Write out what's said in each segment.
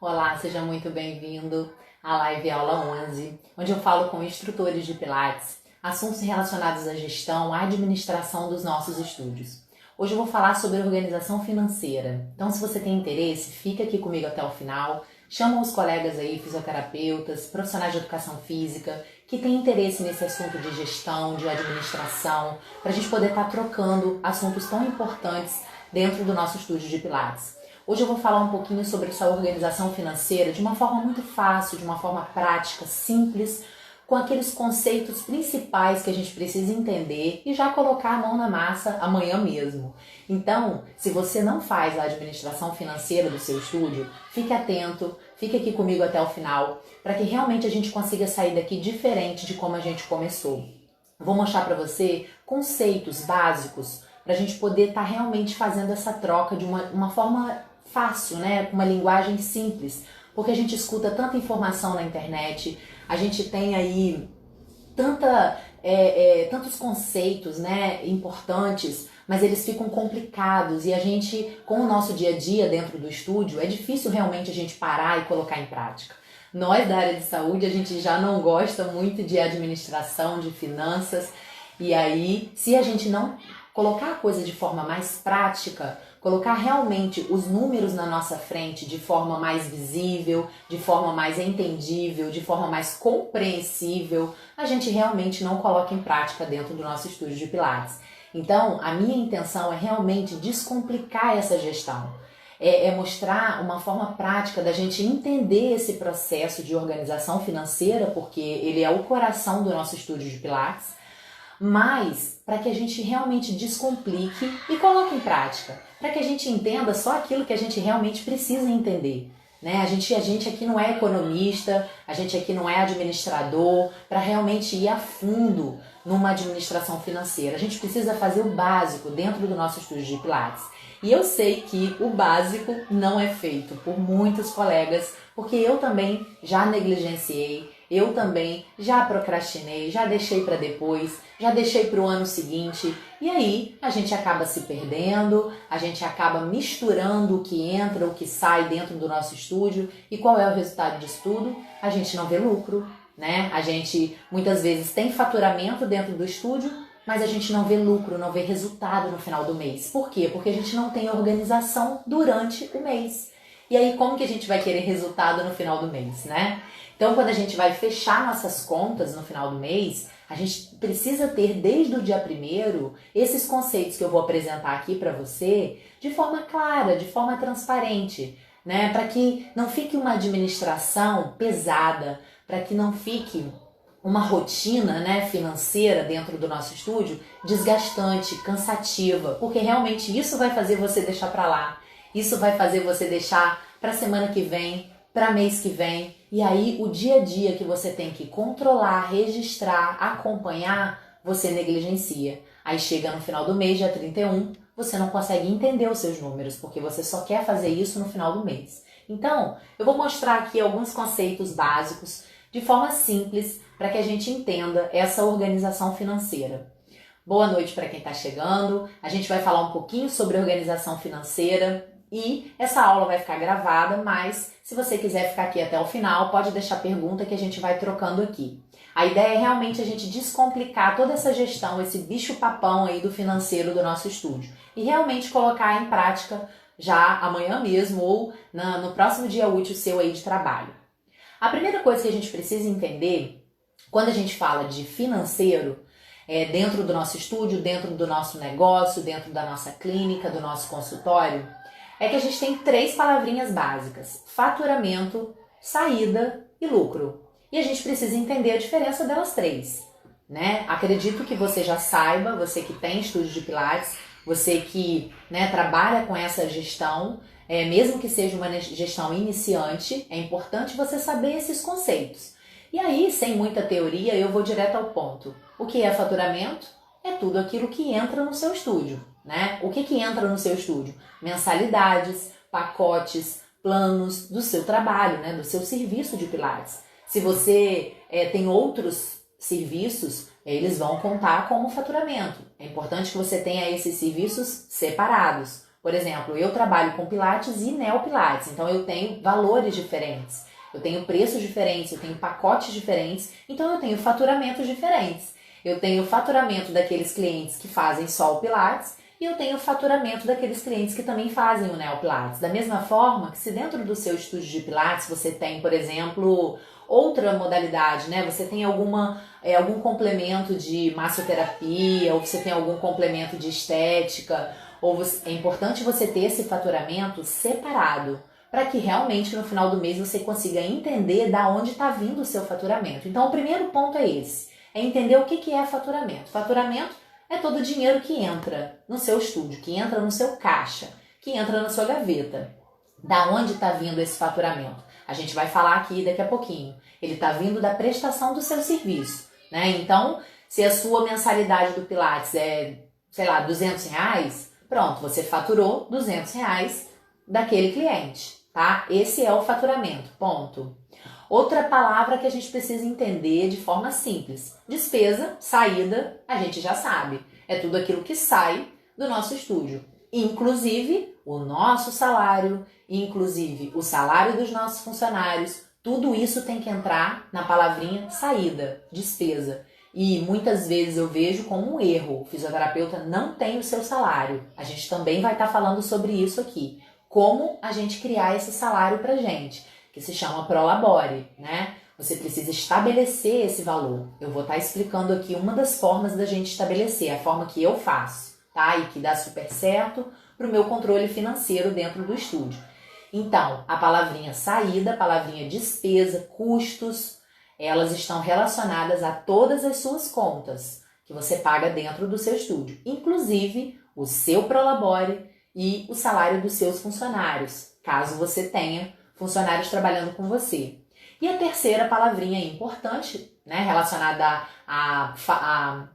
Olá, seja muito bem-vindo à Live Aula 11, onde eu falo com instrutores de Pilates, assuntos relacionados à gestão, à administração dos nossos estúdios. Hoje eu vou falar sobre organização financeira, então se você tem interesse, fica aqui comigo até o final, chama os colegas aí, fisioterapeutas, profissionais de educação física, que têm interesse nesse assunto de gestão, de administração, para a gente poder estar trocando assuntos tão importantes dentro do nosso estúdio de Pilates. Hoje eu vou falar um pouquinho sobre essa organização financeira de uma forma muito fácil, de uma forma prática, simples, com aqueles conceitos principais que a gente precisa entender e já colocar a mão na massa amanhã mesmo. Então, se você não faz a administração financeira do seu estúdio, fique atento, fique aqui comigo até o final, para que realmente a gente consiga sair daqui diferente de como a gente começou. Vou mostrar para você conceitos básicos para a gente poder estar realmente fazendo essa troca de uma forma fácil, né? Com uma linguagem simples, porque a gente escuta tanta informação na internet, a gente tem aí tantos conceitos, né, importantes, mas eles ficam complicados e a gente, com o nosso dia a dia dentro do estúdio, é difícil realmente a gente parar e colocar em prática. Nós da área de saúde, a gente já não gosta muito de administração, de finanças, e aí, se a gente não colocar a coisa de forma mais prática, colocar realmente os números na nossa frente de forma mais visível, de forma mais entendível, de forma mais compreensível, a gente realmente não coloca em prática dentro do nosso estúdio de Pilates. Então, a minha intenção é realmente descomplicar essa gestão. É mostrar uma forma prática da gente entender esse processo de organização financeira, porque ele é o coração do nosso estúdio de Pilates, mas para que a gente realmente descomplique e coloque em prática, para que a gente entenda só aquilo que a gente realmente precisa entender. Né? A gente aqui não é economista, a gente aqui não é administrador, para realmente ir a fundo numa administração financeira. A gente precisa fazer o básico dentro do nosso estúdio de Pilates. E eu sei que o básico não é feito por muitos colegas, porque eu também já negligenciei, eu também já procrastinei, já deixei para depois, já deixei para o ano seguinte, e aí a gente acaba se perdendo, a gente acaba misturando o que entra, o que sai dentro do nosso estúdio, e qual é o resultado disso tudo? A gente não vê lucro, né? A gente muitas vezes tem faturamento dentro do estúdio, mas a gente não vê lucro, não vê resultado no final do mês. Por quê? Porque a gente não tem organização durante o mês. E aí como que a gente vai querer resultado no final do mês, né? Então, quando a gente vai fechar nossas contas no final do mês, a gente precisa ter desde o dia 1º esses conceitos que eu vou apresentar aqui para você de forma clara, de forma transparente, né? Para que não fique uma administração pesada, para que não fique uma rotina, né, financeira dentro do nosso estúdio desgastante, cansativa, porque realmente isso vai fazer você deixar para lá, isso vai fazer você deixar para semana que vem, para mês que vem, e aí o dia a dia que você tem que controlar, registrar, acompanhar, você negligencia. Aí chega no final do mês, dia 31, você não consegue entender os seus números, porque você só quer fazer isso no final do mês. Então, eu vou mostrar aqui alguns conceitos básicos de forma simples para que a gente entenda essa organização financeira. Boa noite para quem está chegando, a gente vai falar um pouquinho sobre organização financeira, e essa aula vai ficar gravada, mas se você quiser ficar aqui até o final, pode deixar pergunta que a gente vai trocando aqui. A ideia é realmente a gente descomplicar toda essa gestão, esse bicho-papão aí do financeiro do nosso estúdio e realmente colocar em prática já amanhã mesmo ou no próximo dia útil seu aí de trabalho. A primeira coisa que a gente precisa entender quando a gente fala de financeiro, dentro do nosso estúdio, dentro do nosso negócio, dentro da nossa clínica, do nosso consultório, é que a gente tem 3 palavrinhas básicas: faturamento, saída e lucro. E a gente precisa entender a diferença delas 3, né? Acredito que você já saiba, você que tem estúdio de Pilates, você que, né, trabalha com essa gestão, mesmo que seja uma gestão iniciante, é importante você saber esses conceitos. E aí, sem muita teoria, eu vou direto ao ponto. O que é faturamento? É tudo aquilo que entra no seu estúdio, né? O que entra no seu estúdio? Mensalidades, pacotes, planos do seu trabalho, né? Do seu serviço de Pilates. Se você tem outros serviços, eles vão contar como faturamento. É importante que você tenha esses serviços separados, Por exemplo, eu trabalho com Pilates e Neopilates, então eu tenho valores diferentes, eu tenho preços diferentes, eu tenho pacotes diferentes, então eu tenho faturamentos diferentes. Eu tenho o faturamento daqueles clientes que fazem só o Pilates e eu tenho o faturamento daqueles clientes que também fazem o Neopilates. Da mesma forma que se dentro do seu estúdio de Pilates você tem, por exemplo, outra modalidade, né? Você tem algum complemento de massoterapia, ou você tem algum complemento de estética, é importante você ter esse faturamento separado, para que realmente no final do mês você consiga entender da onde está vindo o seu faturamento. Então o primeiro ponto é esse, é entender o que é faturamento. Faturamento é todo o dinheiro que entra no seu estúdio, que entra no seu caixa, que entra na sua gaveta. Da onde está vindo esse faturamento? A gente vai falar aqui daqui a pouquinho. Ele está vindo da prestação do seu serviço, né? Então, se a sua mensalidade do Pilates é, sei lá, R$200, pronto, você faturou R$200 daquele cliente, tá? Esse é o faturamento, ponto. Outra palavra que a gente precisa entender de forma simples. Despesa, saída, a gente já sabe. É tudo aquilo que sai do nosso estúdio. Inclusive o nosso salário, inclusive o salário dos nossos funcionários, tudo isso tem que entrar na palavrinha saída, despesa. E muitas vezes eu vejo como um erro, o fisioterapeuta não tem o seu salário. A gente também vai estar falando sobre isso aqui. Como a gente criar esse salário pra gente, que se chama Prolabore, né? Você precisa estabelecer esse valor. Eu vou estar explicando aqui uma das formas da gente estabelecer, a forma que eu faço, tá? E que dá super certo para o meu controle financeiro dentro do estúdio. Então, a palavrinha saída, a palavrinha despesa, custos, elas estão relacionadas a todas as suas contas que você paga dentro do seu estúdio, inclusive o seu Prolabore e o salário dos seus funcionários, caso você tenha funcionários trabalhando com você. E a terceira palavrinha importante, né, relacionada a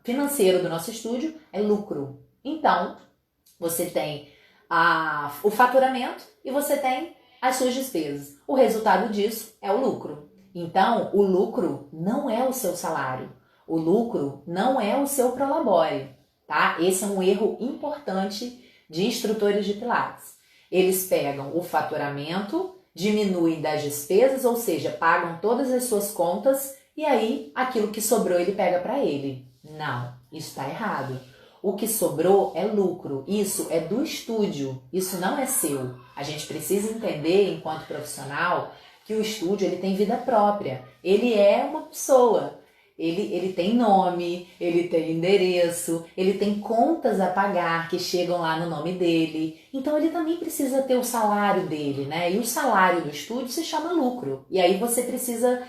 financeiro do nosso estúdio, é lucro. Então, você tem o faturamento e você tem as suas despesas. O resultado disso é o lucro. Então, o lucro não é o seu salário. O lucro não é o seu Prolabore, tá? Esse é um erro importante de instrutores de Pilates. Eles pegam o faturamento, diminuem das despesas, ou seja, pagam todas as suas contas e aí aquilo que sobrou ele pega para ele. Não, isso está errado. O que sobrou é lucro, isso é do estúdio, isso não é seu. A gente precisa entender, enquanto profissional, que o estúdio ele tem vida própria, ele é uma pessoa. Ele tem nome, ele tem endereço, ele tem contas a pagar que chegam lá no nome dele. Então ele também precisa ter o salário dele, né? E o salário do estúdio se chama lucro. E aí você precisa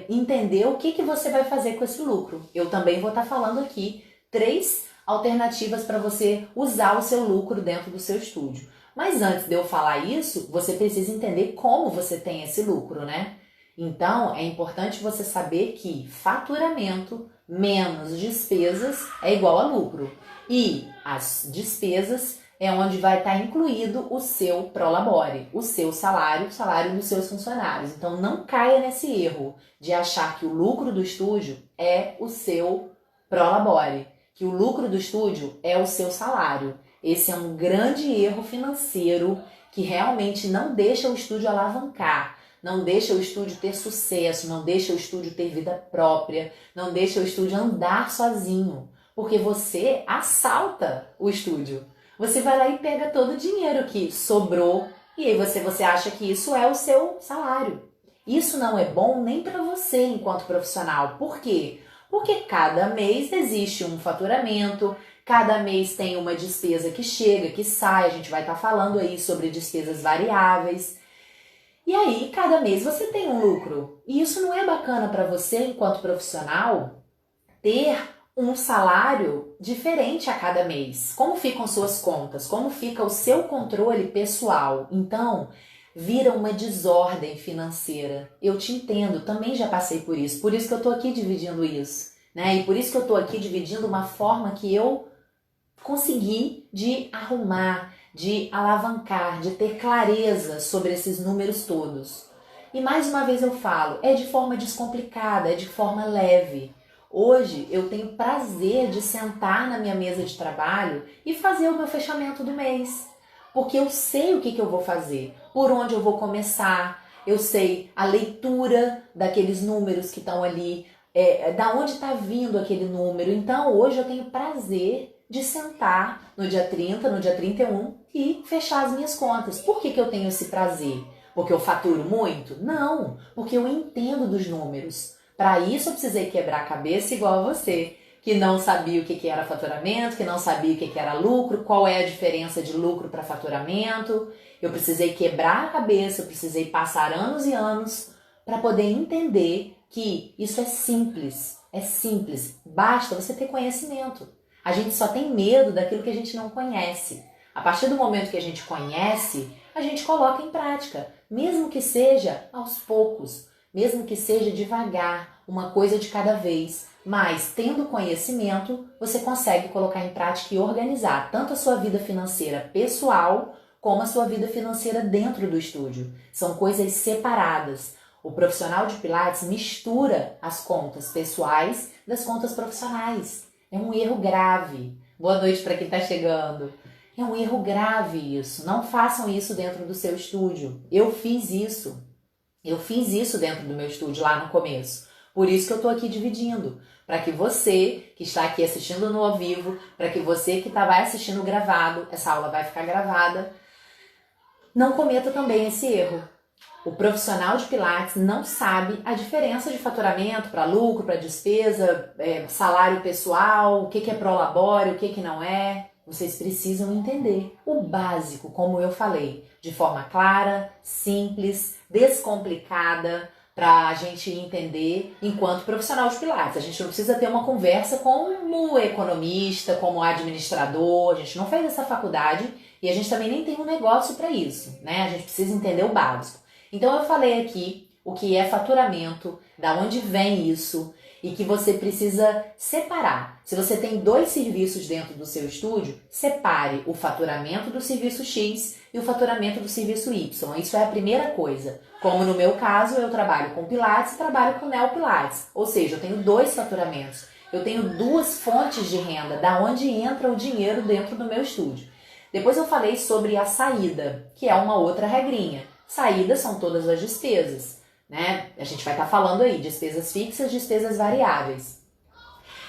entender o que você vai fazer com esse lucro. Eu também vou estar falando aqui 3 alternativas para você usar o seu lucro dentro do seu estúdio. Mas antes de eu falar isso, você precisa entender como você tem esse lucro, né? Então, é importante você saber que faturamento menos despesas é igual a lucro. E as despesas é onde vai estar incluído o seu Prolabore, o seu salário, o salário dos seus funcionários. Então, não caia nesse erro de achar que o lucro do estúdio é o seu Prolabore, que o lucro do estúdio é o seu salário. Esse é um grande erro financeiro que realmente não deixa o estúdio alavancar. Não deixa o estúdio ter sucesso, não deixa o estúdio ter vida própria, não deixa o estúdio andar sozinho, porque você assalta o estúdio. Você vai lá e pega todo o dinheiro que sobrou e aí você acha que isso é o seu salário. Isso não é bom nem para você enquanto profissional. Por quê? Porque cada mês existe um faturamento, cada mês tem uma despesa que chega, que sai, a gente vai estar falando aí sobre despesas variáveis. E aí, cada mês você tem um lucro. E isso não é bacana para você, enquanto profissional, ter um salário diferente a cada mês. Como ficam suas contas? Como fica o seu controle pessoal? Então, vira uma desordem financeira. Eu te entendo, também já passei por isso que eu estou aqui dividindo isso, né? E por isso que eu estou aqui dividindo uma forma que eu consegui de arrumar, de alavancar, de ter clareza sobre esses números todos. E mais uma vez eu falo, é de forma descomplicada, é de forma leve. Hoje eu tenho prazer de sentar na minha mesa de trabalho e fazer o meu fechamento do mês. Porque eu sei o que eu vou fazer, por onde eu vou começar, eu sei a leitura daqueles números que estão ali, da onde está vindo aquele número. Então hoje eu tenho prazer de sentar no dia 30, no dia 31 e fechar as minhas contas. Por que eu tenho esse prazer? Porque eu faturo muito? Não, porque eu entendo dos números. Para isso eu precisei quebrar a cabeça igual a você, que não sabia o que era faturamento, que não sabia o que era lucro, qual é a diferença de lucro para faturamento. Eu precisei quebrar a cabeça, eu precisei passar anos e anos para poder entender que isso é simples, basta você ter conhecimento. A gente só tem medo daquilo que a gente não conhece. A partir do momento que a gente conhece, a gente coloca em prática, mesmo que seja aos poucos, mesmo que seja devagar, uma coisa de cada vez. Mas, tendo conhecimento, você consegue colocar em prática e organizar tanto a sua vida financeira pessoal, como a sua vida financeira dentro do estúdio. São coisas separadas. O profissional de Pilates mistura as contas pessoais das contas profissionais. É um erro grave. Boa noite para quem está chegando. É um erro grave isso. Não façam isso dentro do seu estúdio. Eu fiz isso. Eu fiz isso dentro do meu estúdio lá no começo. Por isso que eu estou aqui dividindo. Para que você que está aqui assistindo no ao vivo, para que você que vai assistindo gravado, essa aula vai ficar gravada, não cometa também esse erro. O profissional de Pilates não sabe a diferença de faturamento para lucro, para despesa, salário pessoal, o que é prolabore, o que não é. Vocês precisam entender o básico, como eu falei, de forma clara, simples, descomplicada, para a gente entender enquanto profissional de Pilates. A gente não precisa ter uma conversa como economista, como administrador, a gente não fez essa faculdade e a gente também nem tem um negócio para isso, né? A gente precisa entender o básico. Então eu falei aqui o que é faturamento, da onde vem isso e que você precisa separar. Se você tem 2 serviços dentro do seu estúdio, separe o faturamento do serviço X e o faturamento do serviço Y. Isso é a primeira coisa. Como no meu caso, eu trabalho com Pilates e trabalho com Neo Pilates. Ou seja, eu tenho 2 faturamentos. Eu tenho 2 fontes de renda, da onde entra o dinheiro dentro do meu estúdio. Depois eu falei sobre a saída, que é uma outra regrinha. Saídas são todas as despesas, né? A gente vai estar falando aí, despesas fixas, despesas variáveis.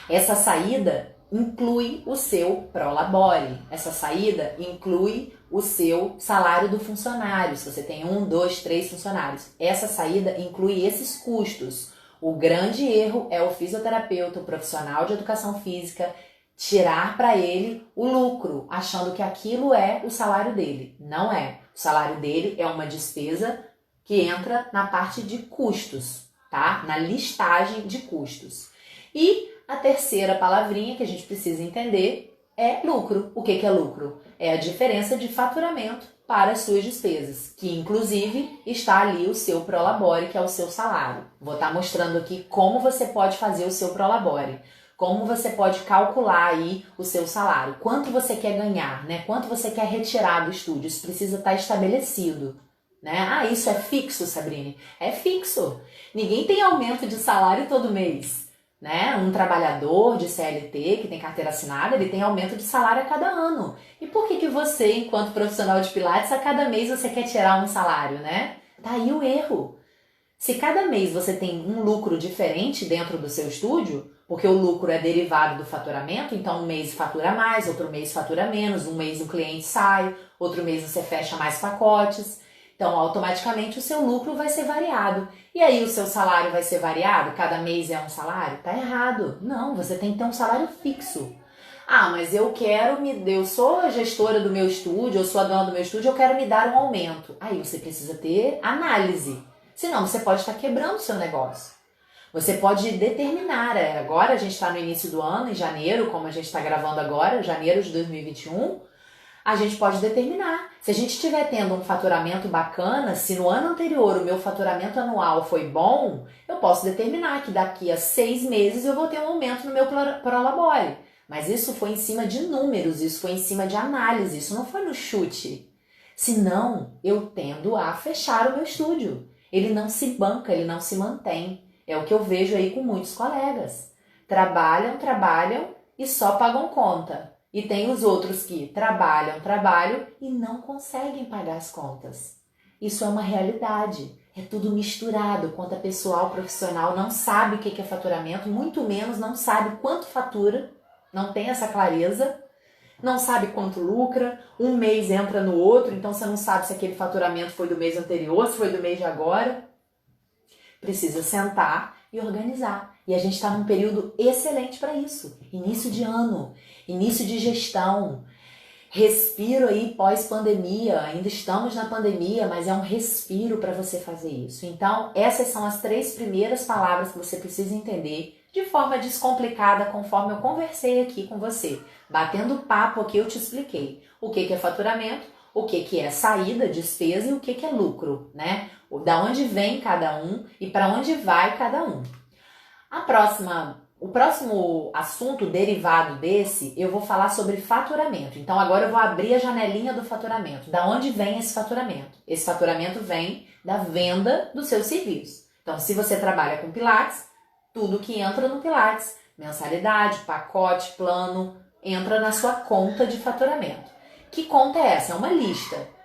Essa saída inclui o seu prolabore. Essa saída inclui o seu salário do funcionário. Se você tem 1, 2, 3 funcionários. Essa saída inclui esses custos. O grande erro é o fisioterapeuta, o profissional de educação física, tirar para ele o lucro, achando que aquilo é o salário dele. Não é. O salário dele é uma despesa que entra na parte de custos, tá? Na listagem de custos. E a terceira palavrinha que a gente precisa entender é lucro. O que é lucro? É a diferença de faturamento para as suas despesas, que inclusive está ali o seu prolabore, que é o seu salário. Vou estar mostrando aqui como você pode fazer o seu prolabore. Como você pode calcular aí o seu salário, quanto você quer ganhar, né? Quanto você quer retirar do estúdio, isso precisa estar estabelecido, né? Ah, isso é fixo, Sabrine? É fixo. Ninguém tem aumento de salário todo mês, né? Um trabalhador de CLT que tem carteira assinada, ele tem aumento de salário a cada ano. E por que você, enquanto profissional de Pilates, a cada mês você quer tirar um salário, né? Tá aí o erro. Se cada mês você tem um lucro diferente dentro do seu estúdio, porque o lucro é derivado do faturamento, então um mês fatura mais, outro mês fatura menos, um mês o cliente sai, outro mês você fecha mais pacotes, então automaticamente o seu lucro vai ser variado. E aí o seu salário vai ser variado? Cada mês é um salário? Tá errado. Não, você tem que ter um salário fixo. Ah, mas eu sou a gestora do meu estúdio, eu sou a dona do meu estúdio, eu quero me dar um aumento. Aí você precisa ter análise. Senão você pode estar quebrando o seu negócio. Você pode determinar, agora a gente está no início do ano, em janeiro, como a gente está gravando agora, janeiro de 2021, a gente pode determinar. Se a gente estiver tendo um faturamento bacana, se no ano anterior o meu faturamento anual foi bom, eu posso determinar que daqui a 6 meses eu vou ter um aumento no meu prolabore. Mas isso foi em cima de números, isso foi em cima de análise, isso não foi no chute. Senão, eu tendo a fechar o meu estúdio. Ele não se banca, ele não se mantém. É o que eu vejo aí com muitos colegas. Trabalham e só pagam conta. E tem os outros que trabalham e não conseguem pagar as contas. Isso é uma realidade. É tudo misturado. Conta pessoal, profissional, não sabe o que é faturamento, muito menos não sabe quanto fatura, não tem essa clareza, não sabe quanto lucra, um mês entra no outro, então você não sabe se aquele faturamento foi do mês anterior, se foi do mês de agora. Precisa sentar e organizar. E a gente está num período excelente para isso. Início de ano, início de gestão, respiro aí pós-pandemia. Ainda estamos na pandemia, mas é um respiro para você fazer isso. Então, essas são as 3 primeiras palavras que você precisa entender de forma descomplicada, conforme eu conversei aqui com você. Batendo papo aqui, eu te expliquei o que é faturamento, o que é saída, despesa e o que é lucro, né? Da onde vem cada um e para onde vai cada um. O próximo assunto derivado desse, eu vou falar sobre faturamento. Então agora eu vou abrir a janelinha do faturamento. Da onde vem esse faturamento? Esse faturamento vem da venda do seu serviço. Então se você trabalha com Pilates, tudo que entra no Pilates, mensalidade, pacote, plano, entra na sua conta de faturamento. Que conta é essa? É uma lista.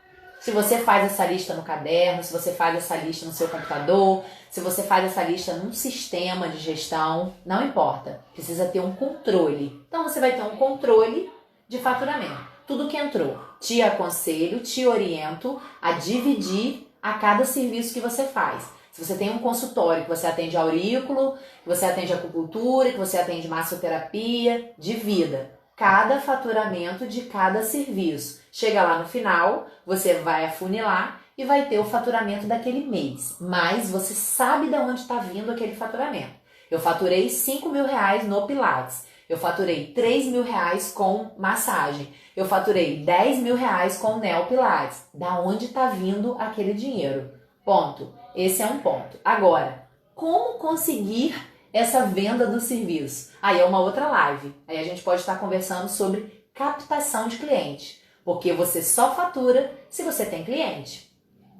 Se você faz essa lista no caderno, se você faz essa lista no seu computador, se você faz essa lista num sistema de gestão, não importa. Precisa ter um controle. Então você vai ter um controle de faturamento. Tudo que entrou, te aconselho, te oriento a dividir a cada serviço que você faz. Se você tem um consultório que você atende aurículo, que você atende acupuntura, que você atende massoterapia, divida cada faturamento de cada serviço. Chega lá no final, você vai afunilar e vai ter o faturamento daquele mês. Mas você sabe de onde está vindo aquele faturamento. Eu faturei R$5.000 no Pilates. Eu faturei R$3.000 com massagem. Eu faturei R$10.000 com Neo Pilates. Da onde está vindo aquele dinheiro? Ponto. Esse é um ponto. Agora, como conseguir essa venda do serviço? Aí é uma outra live. Aí a gente pode estar conversando sobre captação de cliente. Porque você só fatura se você tem cliente,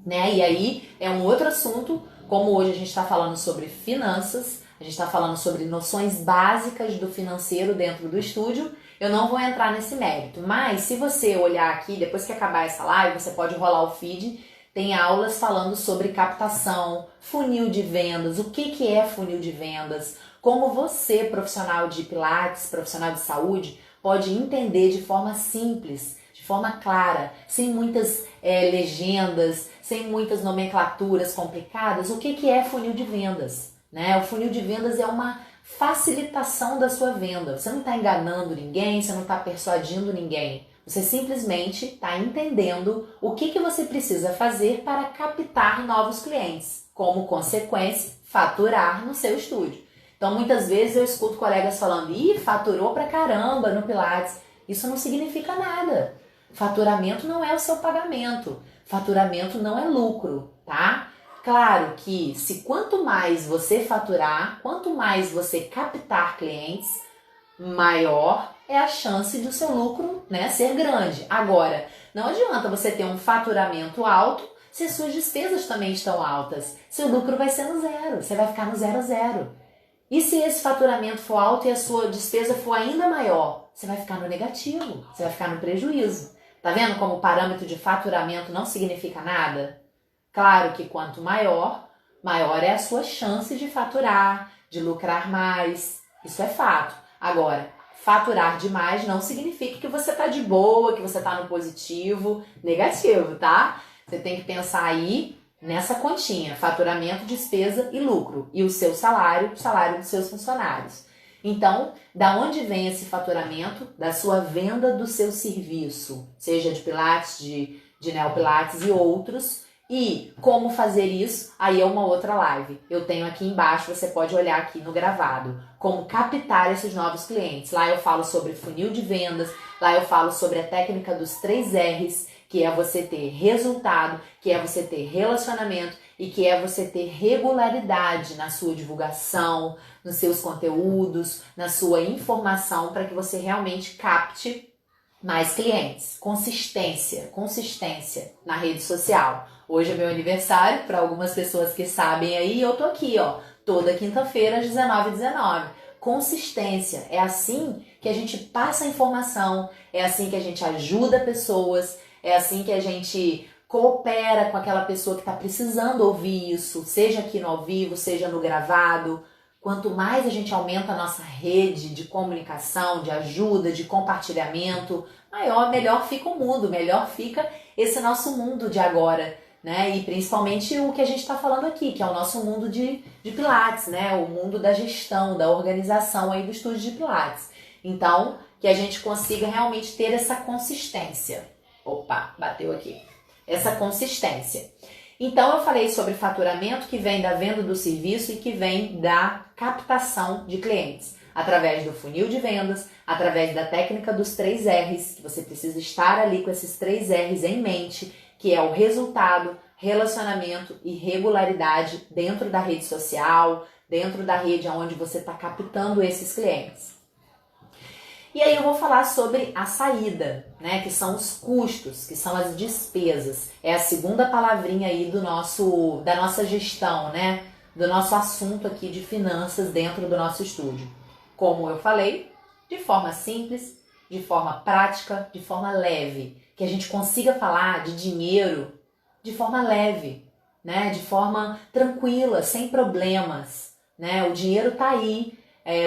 né? E aí é um outro assunto, como hoje a gente está falando sobre finanças, a gente está falando sobre noções básicas do financeiro dentro do estúdio, eu não vou entrar nesse mérito. Mas se você olhar aqui, depois que acabar essa live, você pode rolar o feed, tem aulas falando sobre captação, funil de vendas, o que é funil de vendas, como você, profissional de Pilates, profissional de saúde, pode entender de forma simples, de forma clara, sem muitas legendas, sem muitas nomenclaturas complicadas, o que é funil de vendas, né? O funil de vendas é uma facilitação da sua venda. Você não está enganando ninguém, você não está persuadindo ninguém. Você simplesmente está entendendo o que você precisa fazer para captar novos clientes. Como consequência, faturar no seu estúdio. Então, muitas vezes eu escuto colegas falando, faturou pra caramba no Pilates. Isso não significa nada. Faturamento não é o seu pagamento. Faturamento não é lucro, tá? Claro que quanto mais você faturar, quanto mais você captar clientes, maior é a chance do seu lucro, né, ser grande. Agora, não adianta você ter um faturamento alto se as suas despesas também estão altas. Seu lucro vai ser no zero, você vai ficar no 0 a 0. E se esse faturamento for alto e a sua despesa for ainda maior, você vai ficar no negativo, você vai ficar no prejuízo. Tá vendo como o parâmetro de faturamento não significa nada? Claro que quanto maior, maior é a sua chance de faturar, de lucrar mais. Isso é fato. Agora, faturar demais não significa que você tá de boa, que você tá no positivo, negativo, tá? Você tem que pensar aí nessa continha, faturamento, despesa e lucro. E o seu salário, o salário dos seus funcionários. Então, da onde vem esse faturamento? Da sua venda do seu serviço, seja de Pilates, de Neopilates e outros. E como fazer isso, aí é uma outra live. Eu tenho aqui embaixo, você pode olhar aqui no gravado, como captar esses novos clientes. Lá eu falo sobre funil de vendas, lá eu falo sobre a técnica dos 3 R's, que é você ter resultado, que é você ter relacionamento e que é você ter regularidade na sua divulgação, nos seus conteúdos, na sua informação, para que você realmente capte mais clientes. Consistência na rede social. Hoje é meu aniversário, para algumas pessoas que sabem aí, eu tô aqui, ó, toda quinta-feira às 19h19. consistência. É assim que a gente passa a informação, é assim que a gente ajuda pessoas, é assim que a gente coopera com aquela pessoa que está precisando ouvir isso, seja aqui no ao vivo, seja no gravado. Quanto mais a gente aumenta a nossa rede de comunicação, de ajuda, de compartilhamento, melhor fica o mundo, melhor fica esse nosso mundo de agora, né? E principalmente o que a gente está falando aqui, que é o nosso mundo de Pilates, né? O mundo da gestão, da organização aí do estúdio de Pilates. Então, que a gente consiga realmente ter essa consistência. Opa, bateu aqui. Essa consistência. Então, eu falei sobre faturamento que vem da venda do serviço e que vem da captação de clientes. Através do funil de vendas, através da técnica dos 3 R's, que você precisa estar ali com esses 3 R's em mente, que é o resultado, relacionamento e regularidade dentro da rede social, dentro da rede onde você está captando esses clientes. E aí eu vou falar sobre a saída, né, que são os custos, que são as despesas. É a segunda palavrinha aí da nossa gestão, né, do nosso assunto aqui de finanças dentro do nosso estúdio. Como eu falei, de forma simples, de forma prática, de forma leve, que a gente consiga falar de dinheiro de forma leve, né, de forma tranquila, sem problemas, né? O dinheiro tá aí.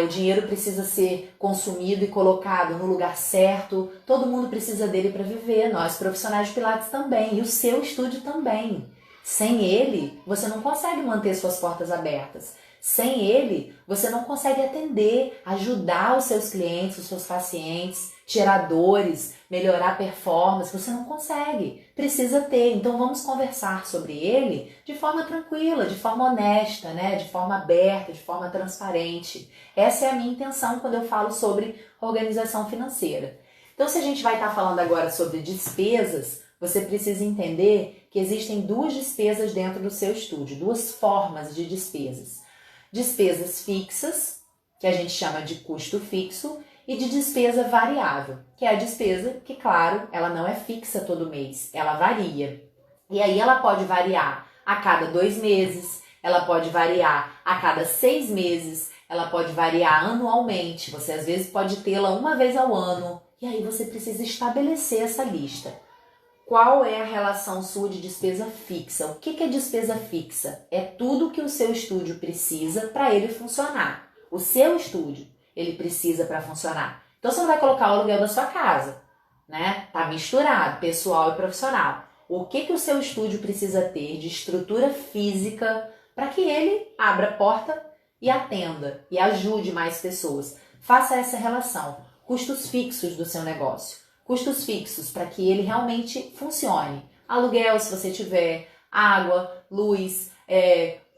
O dinheiro precisa ser consumido e colocado no lugar certo. Todo mundo precisa dele para viver. Nós, profissionais de Pilates, também. E o seu estúdio também. Sem ele, você não consegue manter suas portas abertas. Sem ele, você não consegue atender, ajudar os seus clientes, os seus pacientes, tirar dores, melhorar a performance. Você não consegue. Precisa ter. Então vamos conversar sobre ele de forma tranquila, de forma honesta, né? De forma aberta, de forma transparente. Essa é a minha intenção quando eu falo sobre organização financeira. Então, se a gente vai estar falando agora sobre despesas, você precisa entender que existem 2 despesas dentro do seu estúdio, 2 formas de despesas. Despesas fixas, que a gente chama de custo fixo, e de despesa variável, que é a despesa que, claro, ela não é fixa todo mês, ela varia. E aí ela pode variar a cada 2 meses, ela pode variar a cada 6 meses, ela pode variar anualmente, você às vezes pode tê-la uma vez ao ano, e aí você precisa estabelecer essa lista. Qual é a relação sua de despesa fixa? O que é despesa fixa? É tudo que o seu estúdio precisa para ele funcionar. O seu estúdio, ele precisa para funcionar. Então você não vai colocar o aluguel da sua casa, né? Tá misturado, pessoal e profissional. O que o seu estúdio precisa ter de estrutura física para que ele abra a porta e atenda e ajude mais pessoas? Faça essa relação. Custos fixos do seu negócio. Custos fixos para que ele realmente funcione. Aluguel, se você tiver, água, luz,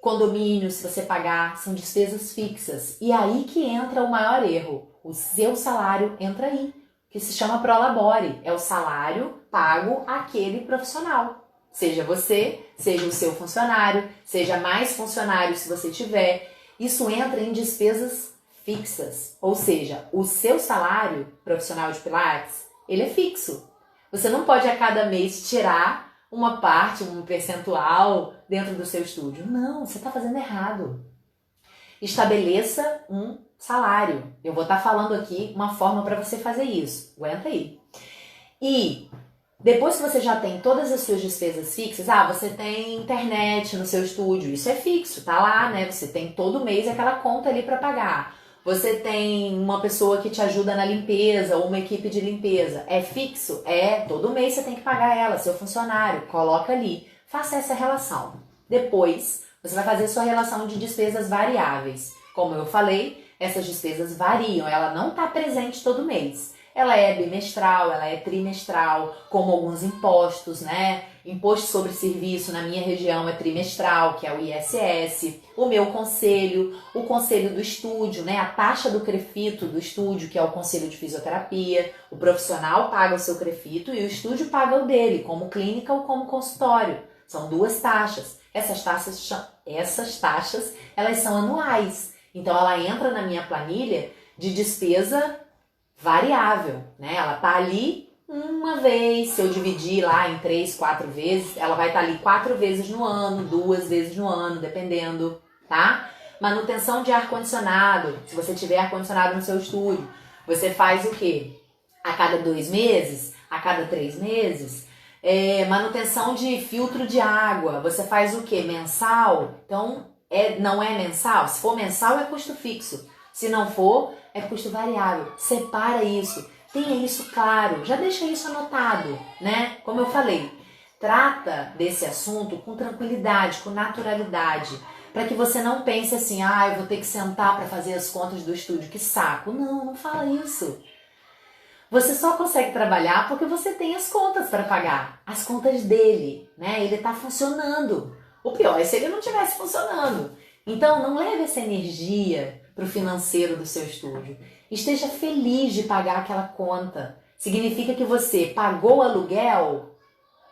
condomínio, se você pagar, são despesas fixas. E aí que entra o maior erro. O seu salário entra aí, que se chama prolabore. É o salário pago àquele profissional. Seja você, seja o seu funcionário, seja mais funcionários se você tiver. Isso entra em despesas fixas. Ou seja, o seu salário profissional de Pilates, ele é fixo. Você não pode a cada mês tirar uma parte, um percentual dentro do seu estúdio. Não, você está fazendo errado. Estabeleça um salário. Eu vou estar falando aqui uma forma para você fazer isso. Aguenta aí. E depois que você já tem todas as suas despesas fixas, você tem internet no seu estúdio, isso é fixo, tá lá, né? Você tem todo mês aquela conta ali para pagar. Você tem uma pessoa que te ajuda na limpeza ou uma equipe de limpeza. É fixo? Todo mês você tem que pagar ela, seu funcionário. Coloca ali. Faça essa relação. Depois, você vai fazer sua relação de despesas variáveis. Como eu falei, essas despesas variam. Ela não está presente todo mês. Ela é bimestral, ela é trimestral, como alguns impostos, né? Imposto sobre serviço na minha região é trimestral, que é o ISS. O meu conselho, o conselho do estúdio, né? A taxa do CREFITO do estúdio, que é o conselho de fisioterapia. O profissional paga o seu CREFITO e o estúdio paga o dele, como clínica ou como consultório. São 2 taxas. Essas taxas, elas são anuais. Então, ela entra na minha planilha de despesa variável, né? Ela tá ali uma vez, se eu dividir lá em 3, 4 vezes, ela vai estar ali 4 vezes no ano, 2 vezes no ano, dependendo, tá? Manutenção de ar-condicionado, se você tiver ar-condicionado no seu estúdio, você faz o quê? A cada 2 meses? A cada 3 meses? Manutenção de filtro de água, você faz o quê? Mensal? Então, não é mensal? Se for mensal, é custo fixo. Se não for, é custo variável. Separa isso. Tenha isso claro. Já deixa isso anotado, né? Como eu falei, trata desse assunto com tranquilidade, com naturalidade. Para que você não pense assim, eu vou ter que sentar para fazer as contas do estúdio. Que saco. Não fala isso. Você só consegue trabalhar porque você tem as contas para pagar. As contas dele, né? Ele está funcionando. O pior é se ele não estivesse funcionando. Então, não leve essa energia para o financeiro do seu estúdio. Esteja feliz de pagar aquela conta. Significa que você pagou o aluguel,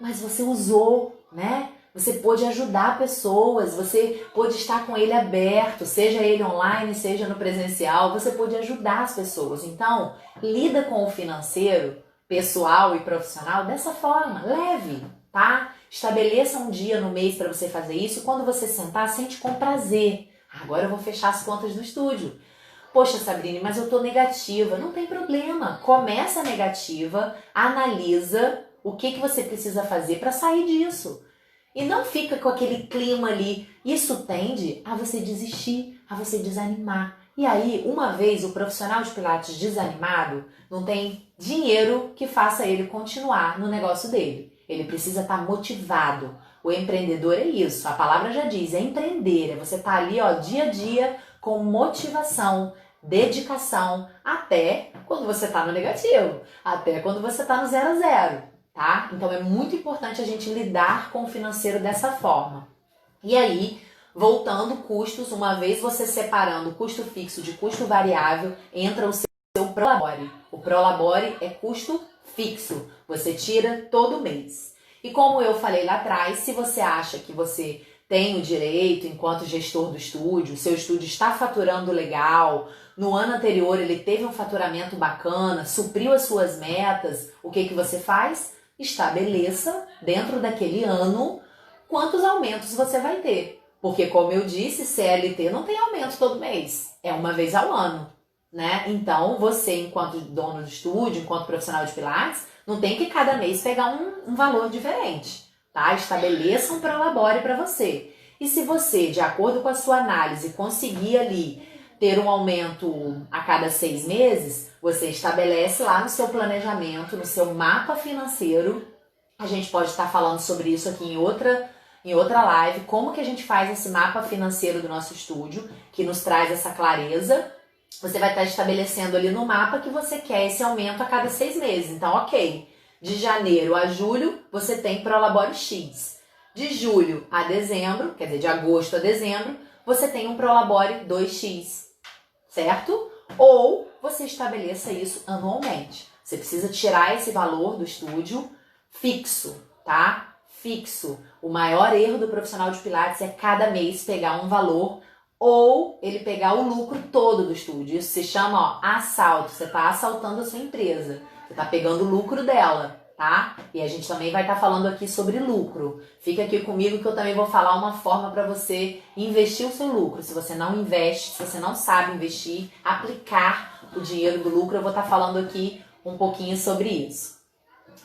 mas você usou, né? Você pôde ajudar pessoas, você pôde estar com ele aberto, seja ele online, seja no presencial, você pôde ajudar as pessoas. Então, lida com o financeiro, pessoal e profissional dessa forma, leve, tá? Estabeleça um dia no mês para você fazer isso. Quando você sentar, sente com prazer. Agora eu vou fechar as contas do estúdio. Poxa, Sabrine, mas eu tô negativa. Não tem problema. Começa negativa, analisa o que você precisa fazer para sair disso. E não fica com aquele clima ali. Isso tende a você desistir, a você desanimar. E aí, uma vez o profissional de Pilates desanimado, não tem dinheiro que faça ele continuar no negócio dele. Ele precisa estar motivado. O empreendedor é isso. A palavra já diz, é empreender. É você estar ali, dia a dia, com motivação, dedicação, até quando você está no negativo, até quando você está no 0 a 0. Tá? Então é muito importante a gente lidar com o financeiro dessa forma. E aí, voltando custos, uma vez você separando o custo fixo de custo variável, entra o seu Prolabore. O Prolabore é custo fixo, você tira todo mês. E como eu falei lá atrás, se você acha que você tem o direito, enquanto gestor do estúdio, seu estúdio está faturando legal, no ano anterior ele teve um faturamento bacana, supriu as suas metas, o que você faz? Estabeleça dentro daquele ano quantos aumentos você vai ter. Porque, como eu disse, CLT não tem aumento todo mês, é uma vez ao ano, né? Então, você, enquanto dono do estúdio, enquanto profissional de Pilates, não tem que cada mês pegar um valor diferente, tá? Estabeleça um Prolabore para você. E se você, de acordo com a sua análise, conseguir ali ter um aumento a cada 6 meses, você estabelece lá no seu planejamento, no seu mapa financeiro. A gente pode estar falando sobre isso aqui em outra live, como que a gente faz esse mapa financeiro do nosso estúdio, que nos traz essa clareza. Você vai estar estabelecendo ali no mapa que você quer esse aumento a cada 6 meses. Então, ok, de janeiro a julho, você tem Prolabore X. De julho a dezembro, quer dizer, de agosto a dezembro, você tem um Prolabore 2X, certo? Ou você estabeleça isso anualmente. Você precisa tirar esse valor do estúdio fixo, tá? Fixo. O maior erro do profissional de Pilates é cada mês pegar um valor ou ele pegar o lucro todo do estúdio. Isso se chama, assalto. Você está assaltando a sua empresa. Você está pegando o lucro dela, tá? E a gente também vai estar falando aqui sobre lucro. Fica aqui comigo que eu também vou falar uma forma para você investir o seu lucro. Se você não investe, se você não sabe investir, aplicar o dinheiro do lucro, eu vou estar falando aqui um pouquinho sobre isso.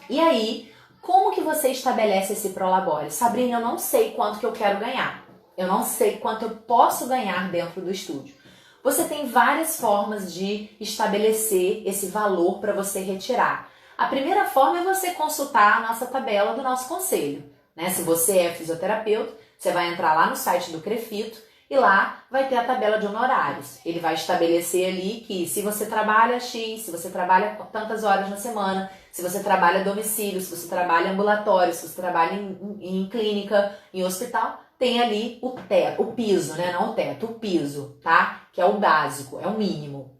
E aí, como que você estabelece esse Prolabore? Sabrina, eu não sei quanto que eu quero ganhar. Eu não sei quanto eu posso ganhar dentro do estúdio. Você tem várias formas de estabelecer esse valor para você retirar. A primeira forma é você consultar a nossa tabela do nosso conselho, né? Se você é fisioterapeuta, você vai entrar lá no site do Crefito e lá vai ter a tabela de honorários. Ele vai estabelecer ali que se você trabalha X, se você trabalha tantas horas na semana, se você trabalha a domicílio, se você trabalha ambulatório, se você trabalha em clínica, em hospital, tem ali o teto, o piso, né? Não o teto, o piso, tá? Que é o básico, é o mínimo.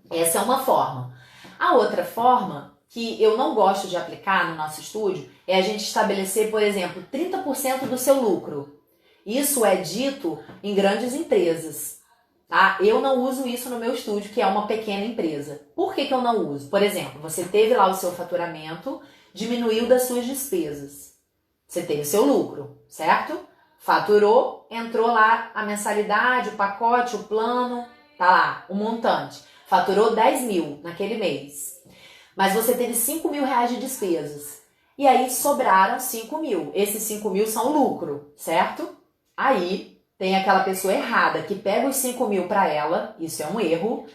Essa é uma forma. A outra forma, que eu não gosto de aplicar no nosso estúdio, é a gente estabelecer, por exemplo, 30% do seu lucro. Isso é dito em grandes empresas, tá? Eu não uso isso no meu estúdio, que é uma pequena empresa. Por que eu não uso? Por exemplo, você teve lá o seu faturamento, diminuiu das suas despesas. Você teve o seu lucro, certo? Faturou, entrou lá a mensalidade, o pacote, o plano, tá lá, o montante. Faturou 10 mil naquele mês. Mas você teve 5 mil reais de despesas. E aí sobraram 5 mil. Esses 5 mil são lucro, certo? Aí tem aquela pessoa errada que pega os 5 mil para ela, isso é um erro.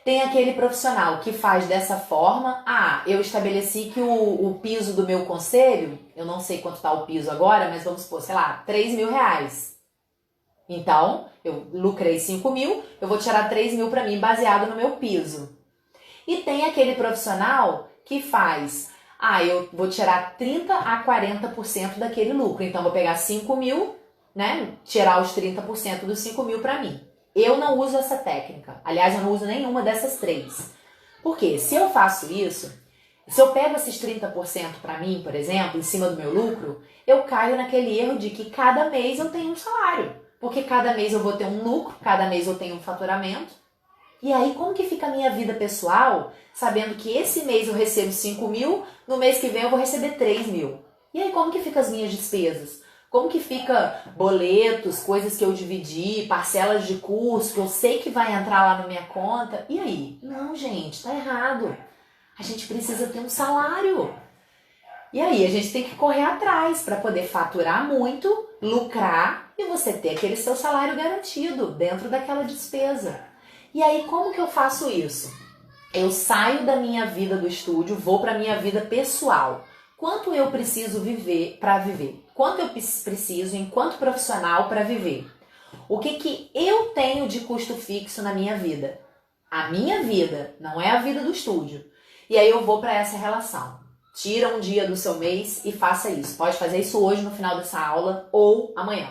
Tem aquele profissional que faz dessa forma. Ah, eu estabeleci que o piso do meu conselho, eu não sei quanto está o piso agora, mas vamos supor, sei lá, 3 mil reais. Então, eu lucrei 5 mil, eu vou tirar 3 mil para mim baseado no meu piso. E tem aquele profissional que faz, eu vou tirar 30 a 40% daquele lucro. Então, vou pegar 5 mil, né? Tirar os 30% dos 5 mil para mim. Eu não uso essa técnica. Aliás, eu não uso nenhuma dessas três. Por quê? Se eu faço isso, se eu pego esses 30% para mim, por exemplo, em cima do meu lucro, eu caio naquele erro de que cada mês eu tenho um salário. Porque cada mês eu vou ter um lucro, cada mês eu tenho um faturamento. E aí, como que fica a minha vida pessoal, sabendo que esse mês eu recebo 5 mil, no mês que vem eu vou receber 3 mil? E aí, como que ficam as minhas despesas? Como que fica boletos, coisas que eu dividi, parcelas de curso, que eu sei que vai entrar lá na minha conta? E aí? Não, gente, tá errado. A gente precisa ter um salário. E aí, a gente tem que correr atrás para poder faturar muito, lucrar e você ter aquele seu salário garantido dentro daquela despesa. E aí, como que eu faço isso? Eu saio da minha vida do estúdio, vou para a minha vida pessoal. Quanto eu preciso viver para viver? Quanto eu preciso, enquanto profissional, para viver? O que eu tenho de custo fixo na minha vida? A minha vida, não é a vida do estúdio. E aí eu vou para essa relação. Tira um dia do seu mês e faça isso. Pode fazer isso hoje no final dessa aula ou amanhã.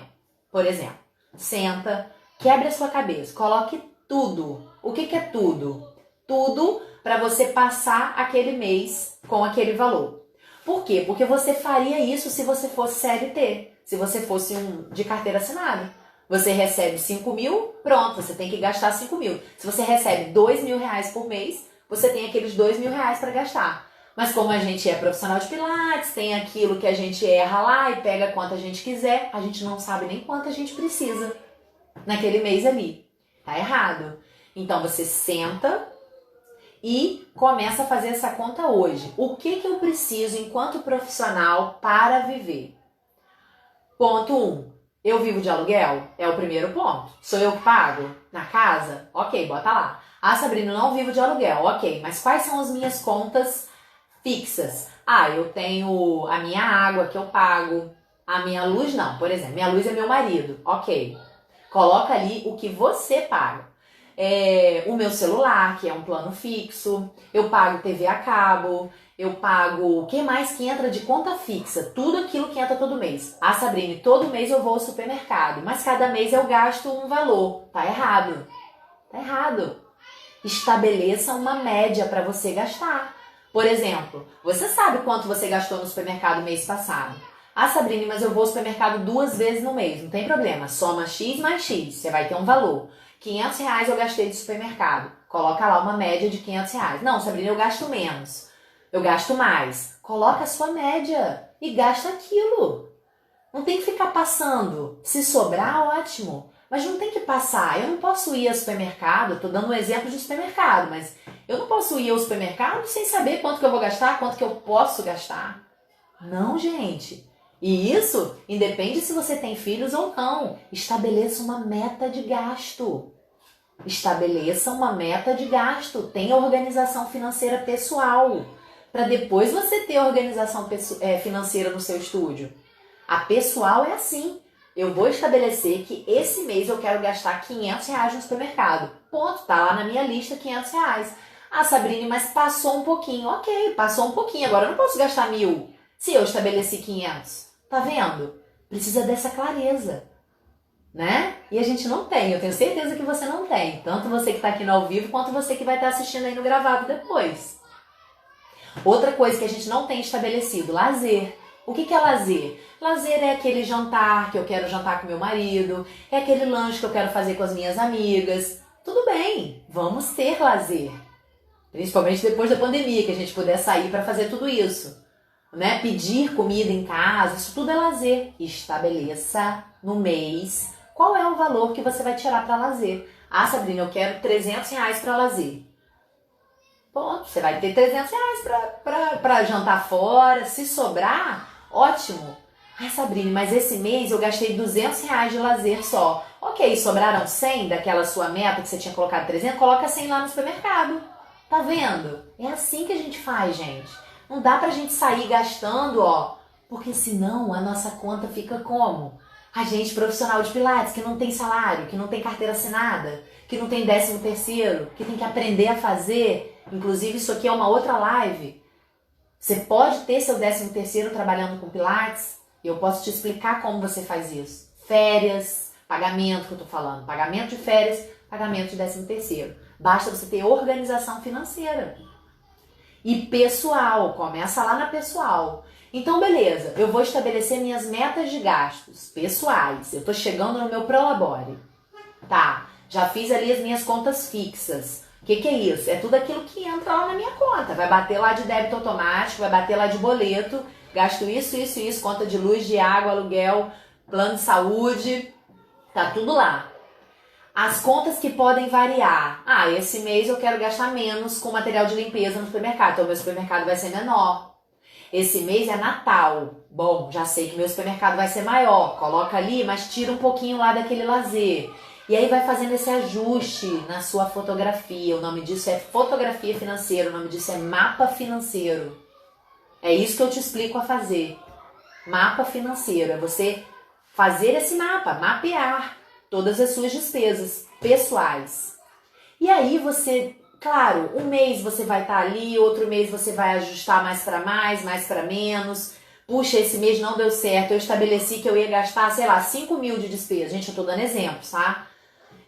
Por exemplo, senta, quebre a sua cabeça, coloque tudo. O que é tudo? Tudo para você passar aquele mês com aquele valor. Por quê? Porque você faria isso se você fosse CLT, se você fosse de carteira assinada. Você recebe 5 mil, pronto, você tem que gastar 5 mil. Se você recebe 2 mil reais por mês, você tem aqueles 2 mil reais para gastar. Mas como a gente é profissional de pilates, tem aquilo que a gente erra lá e pega quanto a gente quiser, a gente não sabe nem quanto a gente precisa naquele mês ali. Tá errado. Então você senta e começa a fazer essa conta hoje. O que eu preciso enquanto profissional para viver? Ponto 1. Eu vivo de aluguel? É o primeiro ponto. Sou eu que pago? Na casa? Ok, bota lá. Sabrina, não vivo de aluguel. Ok, mas quais são as minhas contas fixas? Eu tenho a minha água que eu pago. A minha luz não, por exemplo. Minha luz é meu marido. Ok. Coloca ali o que você paga. O meu celular, que é um plano fixo, eu pago TV a cabo, eu pago o que mais que entra de conta fixa, tudo aquilo que entra todo mês. Sabrina, todo mês eu vou ao supermercado, mas cada mês eu gasto um valor. Tá errado. Tá errado. Estabeleça uma média para você gastar. Por exemplo, você sabe quanto você gastou no supermercado mês passado. Sabrina, mas eu vou ao supermercado 2 vezes no mês. Não tem problema, soma X mais X, você vai ter um valor. 500 reais eu gastei de supermercado. Coloca lá uma média de 500 reais. Não, Sabrina, eu gasto menos. Eu gasto mais. Coloca a sua média e gasta aquilo. Não tem que ficar passando. Se sobrar, ótimo. Mas não tem que passar. Eu não posso ir ao supermercado. Estou dando um exemplo de supermercado, mas eu não posso ir ao supermercado sem saber quanto que eu vou gastar, quanto que eu posso gastar. Não, gente. E isso independe se você tem filhos ou não. Estabeleça uma meta de gasto. Estabeleça uma meta de gasto. Tenha organização financeira pessoal. Para depois você ter organização financeira no seu estúdio. A pessoal é assim. Eu vou estabelecer que esse mês eu quero gastar 500 reais no supermercado. Ponto, tá lá na minha lista 500 reais. Sabrina, mas passou um pouquinho. Ok, passou um pouquinho. Agora eu não posso gastar 1.000 se eu estabeleci 500. Tá vendo? Precisa dessa clareza, né? E a gente não tem, eu tenho certeza que você não tem. Tanto você que está aqui no ao vivo, quanto você que vai estar assistindo aí no gravado depois. Outra coisa que a gente não tem estabelecido, lazer. O que é lazer? Lazer é aquele jantar que eu quero jantar com meu marido, é aquele lanche que eu quero fazer com as minhas amigas. Tudo bem, vamos ter lazer. Principalmente depois da pandemia, que a gente puder sair para fazer tudo isso. né? Pedir comida em casa, isso tudo é lazer. Estabeleça no mês qual é o valor que você vai tirar para lazer. Ah, Sabrina, eu quero R$ 300 para lazer. Ponto, você vai ter R$ 300 para jantar fora. Se sobrar, ótimo. Ai, Sabrina, mas esse mês eu gastei R$ 200 de lazer só. Ok, sobraram 100 daquela sua meta que você tinha colocado 300, coloca 100 lá no supermercado. Tá vendo? É assim que a gente faz, gente. Não dá pra gente sair gastando, ó, porque senão a nossa conta fica como? A gente profissional de pilates que não tem salário, que não tem carteira assinada, que não tem 13º, que tem que aprender a fazer. Inclusive isso aqui é uma outra live. Você pode ter seu 13º trabalhando com pilates. Eu posso te explicar como você faz isso. Férias, pagamento que eu tô falando. Pagamento de férias, pagamento de 13º. Basta você ter organização financeira. E pessoal, começa lá na pessoal. Então, beleza, eu vou estabelecer minhas metas de gastos pessoais. Eu tô chegando no meu Prolabore. Tá, já fiz ali as minhas contas fixas. O que é isso? É tudo aquilo que entra lá na minha conta. Vai bater lá de débito automático, vai bater lá de boleto. Gasto isso, conta de luz, de água, aluguel, plano de saúde. Tá tudo lá. As contas que podem variar. Ah, esse mês eu quero gastar menos com material de limpeza no supermercado. Então, meu supermercado vai ser menor. Esse mês é Natal. Bom, já sei que meu supermercado vai ser maior. Coloca ali, mas tira um pouquinho lá daquele lazer. E aí vai fazendo esse ajuste na sua fotografia. O nome disso é fotografia financeira. O nome disso é mapa financeiro. É isso que eu te explico a fazer. Mapa financeiro. É você fazer esse mapa, mapear todas as suas despesas pessoais. E aí você, claro, um mês você vai estar ali, outro mês você vai ajustar mais para menos. Puxa, esse mês não deu certo, eu estabeleci que eu ia gastar, sei lá, 5 mil de despesa. Gente, eu tô dando exemplos, tá?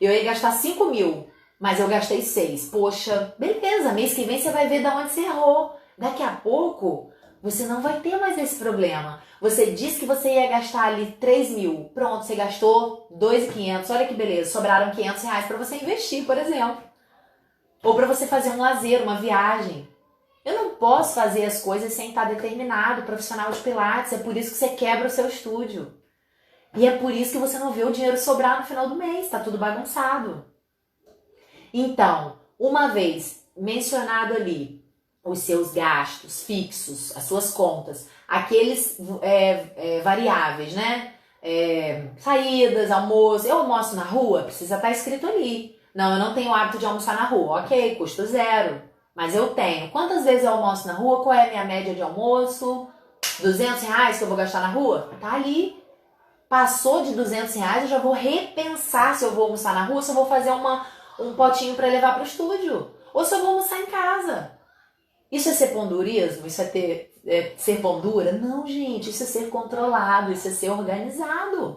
Eu ia gastar 5 mil, mas eu gastei 6. Poxa, beleza, mês que vem você vai ver de onde você errou. Daqui a pouco, você não vai ter mais esse problema. Você disse que você ia gastar ali 3 mil. Pronto, você gastou 2.500. Olha que beleza, sobraram R$ 500 para você investir, por exemplo. Ou para você fazer um lazer, uma viagem. Eu não posso fazer as coisas sem estar determinado, profissional de pilates. É por isso que você quebra o seu estúdio. E é por isso que você não vê o dinheiro sobrar no final do mês. Tá tudo bagunçado. Então, uma vez mencionado ali os seus gastos fixos, as suas contas, aqueles variáveis, né? Saídas, almoço. Eu almoço na rua? Precisa estar escrito ali. Não, eu não tenho o hábito de almoçar na rua. Ok, custo zero. Mas eu tenho. Quantas vezes eu almoço na rua? Qual é a minha média de almoço? R$ 200 que eu vou gastar na rua? Tá ali. Passou de R$ 200, eu já vou repensar se eu vou almoçar na rua, se eu vou fazer um potinho para levar para o estúdio. Ou se eu vou almoçar em casa. Isso é ser pondurismo? Isso é ser pão dura? Não, gente. Isso é ser controlado. Isso é ser organizado.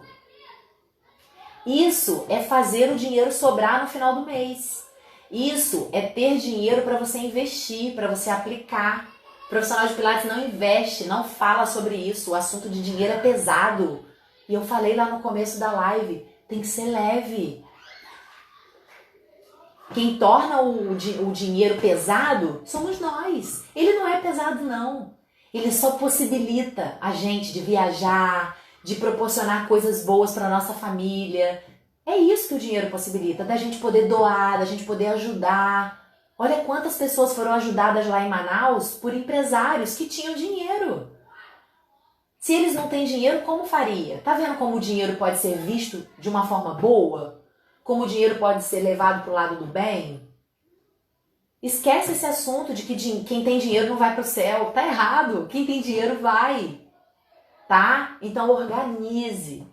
Isso é fazer o dinheiro sobrar no final do mês. Isso é ter dinheiro para você investir, para você aplicar. O profissional de pilates não investe, não fala sobre isso. O assunto de dinheiro é pesado. E eu falei lá no começo da live, tem que ser leve. Quem torna o dinheiro pesado somos nós. Ele não é pesado, não. Ele só possibilita a gente de viajar, de proporcionar coisas boas para nossa família. É isso que o dinheiro possibilita, da gente poder doar, da gente poder ajudar. Olha quantas pessoas foram ajudadas lá em Manaus por empresários que tinham dinheiro. Se eles não têm dinheiro, como faria? Tá vendo como o dinheiro pode ser visto de uma forma boa? Como o dinheiro pode ser levado para o lado do bem? Esquece esse assunto de que quem tem dinheiro não vai para o céu. Tá errado. Quem tem dinheiro vai. Tá? Então organize.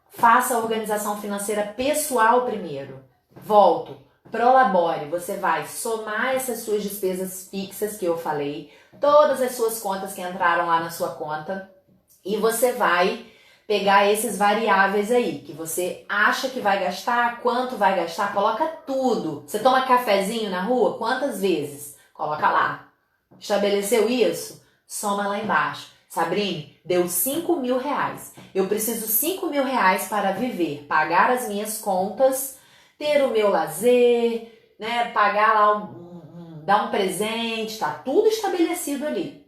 Faça a organização financeira pessoal primeiro. Volto. Prolabore. Você vai somar essas suas despesas fixas que eu falei. Todas as suas contas que entraram lá na sua conta. E você vai pegar esses variáveis aí, que você acha que vai gastar, quanto vai gastar, coloca tudo. Você toma cafezinho na rua? Quantas vezes? Coloca lá. Estabeleceu isso? Soma lá embaixo. Sabrine, deu 5 mil reais. Eu preciso 5 mil reais para viver, pagar as minhas contas, ter o meu lazer, né? Pagar lá, dar um presente, tá tudo estabelecido ali.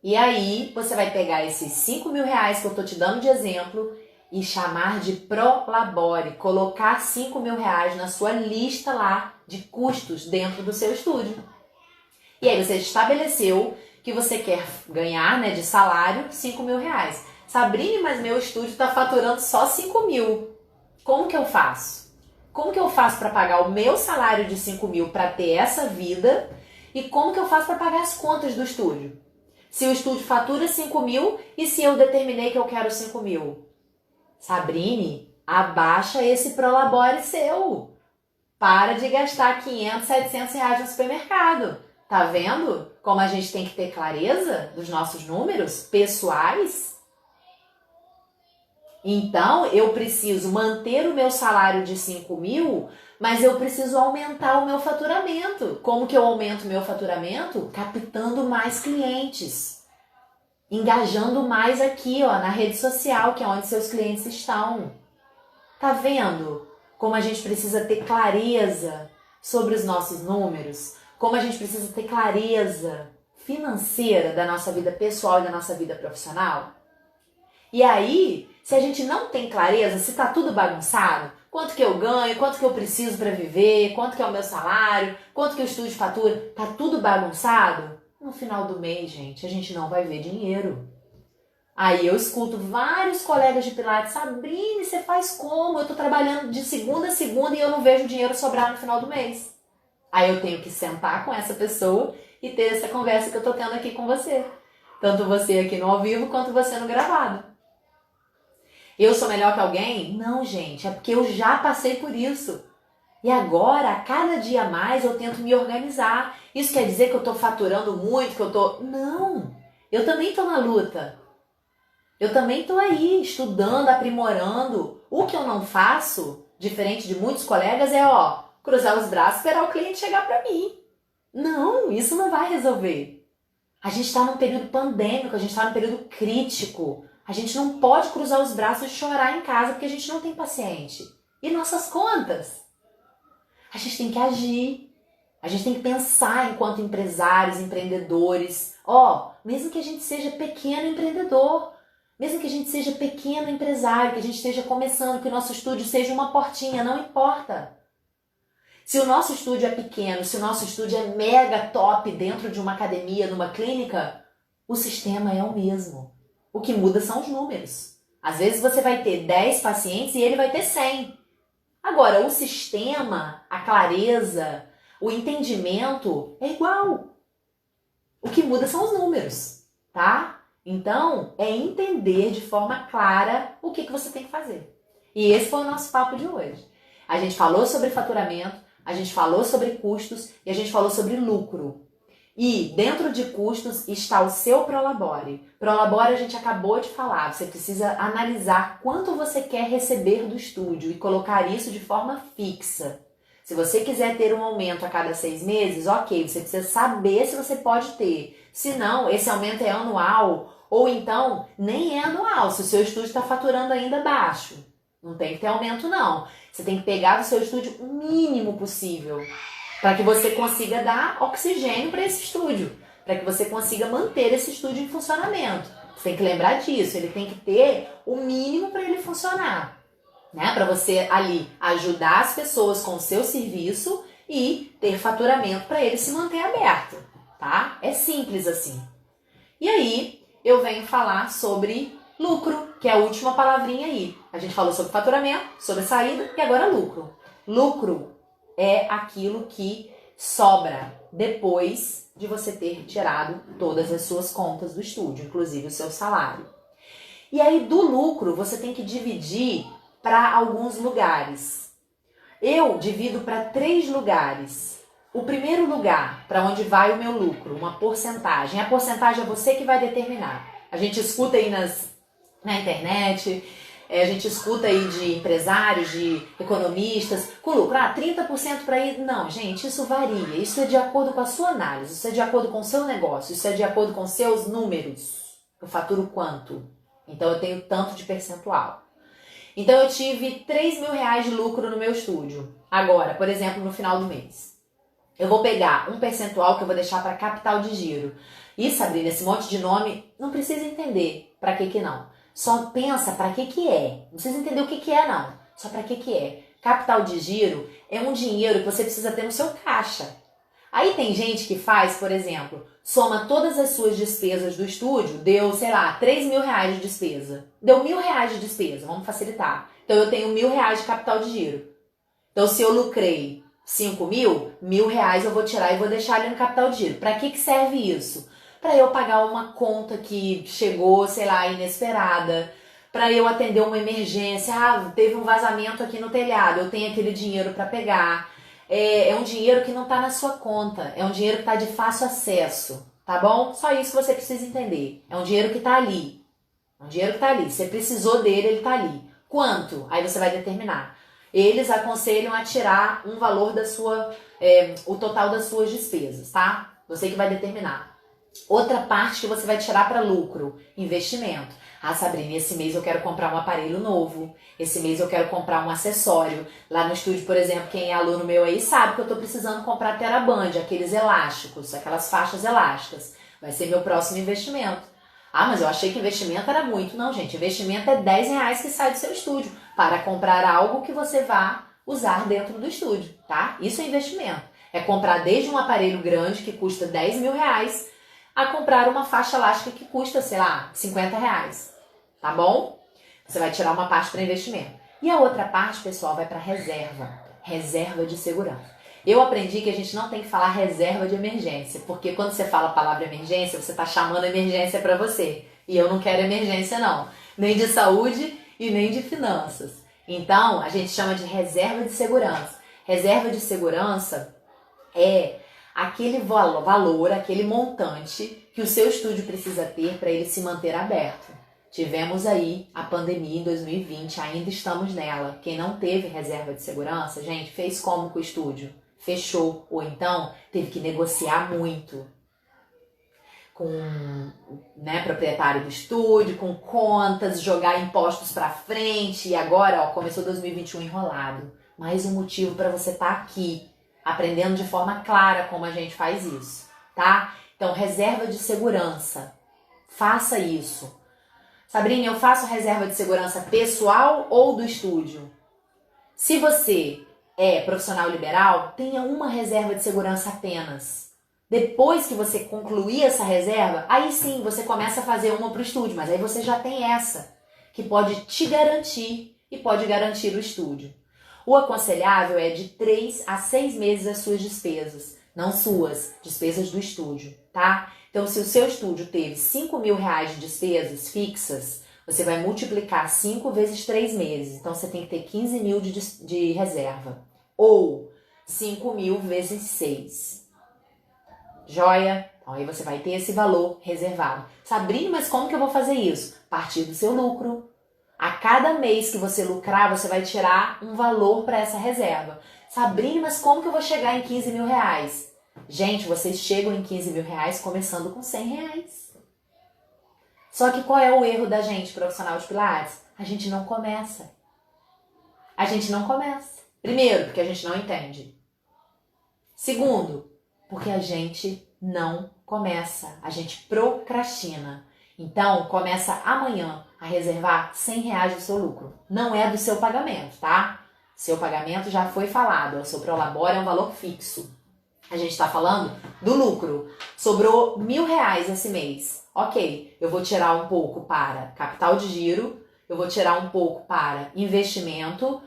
E aí você vai pegar esses 5 mil reais que eu tô te dando de exemplo e chamar de Prolabore, colocar 5 mil reais na sua lista lá de custos dentro do seu estúdio. E aí você estabeleceu que você quer ganhar, né, de salário 5 mil reais. Sabrine, mas meu estúdio está faturando só 5 mil. Como que eu faço? Como que eu faço para pagar o meu salário de 5 mil para ter essa vida? E como que eu faço para pagar as contas do estúdio? Se o estúdio fatura 5 mil e se eu determinei que eu quero 5 mil? Sabrine, abaixa esse Prolabore seu. Para de gastar 500, 700 reais no supermercado. Tá vendo como a gente tem que ter clareza dos nossos números pessoais? Então, eu preciso manter o meu salário de 5 mil, mas eu preciso aumentar o meu faturamento. Como que eu aumento o meu faturamento? Captando mais clientes. Engajando mais aqui, ó, na rede social, que é onde seus clientes estão. Tá vendo como a gente precisa ter clareza sobre os nossos números? Como a gente precisa ter clareza financeira da nossa vida pessoal e da nossa vida profissional? E aí, se a gente não tem clareza, se tá tudo bagunçado, quanto que eu ganho, quanto que eu preciso para viver, quanto que é o meu salário, quanto que o estúdio fatura, tá tudo bagunçado, no final do mês, gente, a gente não vai ver dinheiro. Aí eu escuto vários colegas de Pilates, Sabrine, você faz como? Eu tô trabalhando de segunda a segunda e eu não vejo dinheiro sobrar no final do mês. Aí eu tenho que sentar com essa pessoa e ter essa conversa que eu tô tendo aqui com você. Tanto você aqui no ao vivo quanto você no gravado. Eu sou melhor que alguém? Não, gente, é porque eu já passei por isso. E agora, a cada dia a mais, eu tento me organizar. Isso quer dizer que eu tô faturando muito, que eu tô... Não! Eu também tô na luta. Eu também tô aí, estudando, aprimorando. O que eu não faço, diferente de muitos colegas, é, cruzar os braços e esperar o cliente chegar pra mim. Não, isso não vai resolver. A gente tá num período pandêmico, a gente tá num período crítico. A gente não pode cruzar os braços e chorar em casa porque a gente não tem paciente. E nossas contas? A gente tem que agir. A gente tem que pensar enquanto empresários, empreendedores. Mesmo que a gente seja pequeno empreendedor, mesmo que a gente seja pequeno empresário, que a gente esteja começando, que o nosso estúdio seja uma portinha, não importa. Se o nosso estúdio é pequeno, se o nosso estúdio é mega top dentro de uma academia, numa clínica, o sistema é o mesmo. O que muda são os números. Às vezes você vai ter 10 pacientes e ele vai ter 100. Agora, o sistema, a clareza, o entendimento é igual. O que muda são os números, tá? Então, é entender de forma clara o que você tem que fazer. E esse foi o nosso papo de hoje. A gente falou sobre faturamento, a gente falou sobre custos e a gente falou sobre lucro. E dentro de custos está o seu Prolabore. Prolabore a gente acabou de falar, você precisa analisar quanto você quer receber do estúdio e colocar isso de forma fixa. Se você quiser ter um aumento a cada 6 meses, ok, você precisa saber se você pode ter. Se não, esse aumento é anual ou então nem é anual, se o seu estúdio está faturando ainda baixo. Não tem que ter aumento não. Você tem que pegar do seu estúdio o mínimo possível para que você consiga dar oxigênio para esse estúdio, para que você consiga manter esse estúdio em funcionamento. Você tem que lembrar disso, ele tem que ter o mínimo para ele funcionar, né? Para você ali ajudar as pessoas com o seu serviço e ter faturamento para ele se manter aberto, tá? É simples assim. E aí eu venho falar sobre lucro, que é a última palavrinha aí. A gente falou sobre faturamento, sobre saída e agora lucro. Lucro é aquilo que sobra depois de você ter tirado todas as suas contas do estúdio, inclusive o seu salário. E aí do lucro você tem que dividir para alguns lugares. Eu divido para 3 lugares. O primeiro lugar, para onde vai o meu lucro, uma porcentagem. A porcentagem é você que vai determinar. A gente escuta aí na internet, a gente escuta aí de empresários, de economistas, com lucro, 30% para ir. Não, gente, isso varia. Isso é de acordo com a sua análise, isso é de acordo com o seu negócio, isso é de acordo com seus números. Eu faturo quanto? Então eu tenho tanto de percentual. Então eu tive 3 mil reais de lucro no meu estúdio. Agora, por exemplo, no final do mês. Eu vou pegar um percentual que eu vou deixar para capital de giro. E, Sabrina, esse monte de nome, não precisa entender para que não. Só pensa para que é. Não precisa entender o que é, não. Só para que é. Capital de giro é um dinheiro que você precisa ter no seu caixa. Aí tem gente que faz, por exemplo, soma todas as suas despesas do estúdio, deu, sei lá, 3 mil reais de despesa. Deu 1.000 reais de despesa, vamos facilitar. Então eu tenho 1.000 reais de capital de giro. Então se eu lucrei 5 mil, 1.000 reais eu vou tirar e vou deixar ali no capital de giro. Para que serve isso? Para eu pagar uma conta que chegou, sei lá, inesperada. Para eu atender uma emergência. Ah, teve um vazamento aqui no telhado, eu tenho aquele dinheiro para pegar. É um dinheiro que não está na sua conta. É um dinheiro que está de fácil acesso. Tá bom? Só isso que você precisa entender. É um dinheiro que está ali. É um dinheiro que está ali. Você precisou dele, ele está ali. Quanto? Aí você vai determinar. Eles aconselham a tirar um valor da sua, o total das suas despesas, tá? Você que vai determinar. Outra parte que você vai tirar para lucro, investimento. Ah, Sabrina, esse mês eu quero comprar um aparelho novo. Esse mês eu quero comprar um acessório. Lá no estúdio, por exemplo, quem é aluno meu aí sabe que eu estou precisando comprar TeraBand, aqueles elásticos, aquelas faixas elásticas. Vai ser meu próximo investimento. Ah, mas eu achei que investimento era muito. Não, gente, investimento é 10 reais que sai do seu estúdio para comprar algo que você vá usar dentro do estúdio, tá? Isso é investimento. É comprar desde um aparelho grande que custa 10 mil reais a comprar uma faixa elástica que custa, sei lá, 50 reais, tá bom? Você vai tirar uma parte para investimento. E a outra parte, pessoal, vai para reserva de segurança. Eu aprendi que a gente não tem que falar reserva de emergência, porque quando você fala a palavra emergência, você está chamando emergência para você. E eu não quero emergência não, nem de saúde e nem de finanças. Então, a gente chama de reserva de segurança. Reserva de segurança é aquele valor, aquele montante que o seu estúdio precisa ter para ele se manter aberto. Tivemos aí a pandemia em 2020, ainda estamos nela. Quem não teve reserva de segurança, gente, fez como com o estúdio? Fechou, ou então teve que negociar muito com proprietário do estúdio, com contas, jogar impostos para frente, e agora começou 2021 enrolado. Mais um motivo para você estar aqui, aprendendo de forma clara como a gente faz isso, tá? Então, reserva de segurança, faça isso. Sabrina, eu faço reserva de segurança pessoal ou do estúdio? Se você é profissional liberal, tenha uma reserva de segurança apenas. Depois que você concluir essa reserva, aí sim você começa a fazer uma para o estúdio, mas aí você já tem essa, que pode te garantir e pode garantir o estúdio. O aconselhável é de 3 a 6 meses as suas despesas, não suas, despesas do estúdio, tá? Então, se o seu estúdio teve 5 mil reais de despesas fixas, você vai multiplicar 5 vezes 3 meses. Então, você tem que ter 15 mil de reserva. Ou 5 mil vezes 6. Joia? Então, aí você vai ter esse valor reservado. Sabrina, mas como que eu vou fazer isso? A partir do seu lucro. A cada mês que você lucrar, você vai tirar um valor para essa reserva. Sabrina, mas como que eu vou chegar em 15 mil reais? Gente, vocês chegam em 15 mil reais começando com 100 reais. Só que qual é o erro da gente, profissional de Pilates? A gente não começa. A gente não começa. Primeiro, porque a gente não entende. Segundo, porque a gente não começa. A gente procrastina. Então, começa amanhã a reservar 100 reais do seu lucro. Não é do seu pagamento, tá? Seu pagamento já foi falado. O seu Prolabore é um valor fixo. A gente está falando do lucro. Sobrou 1.000 reais esse mês. Ok, eu vou tirar um pouco para capital de giro, eu vou tirar um pouco para investimento,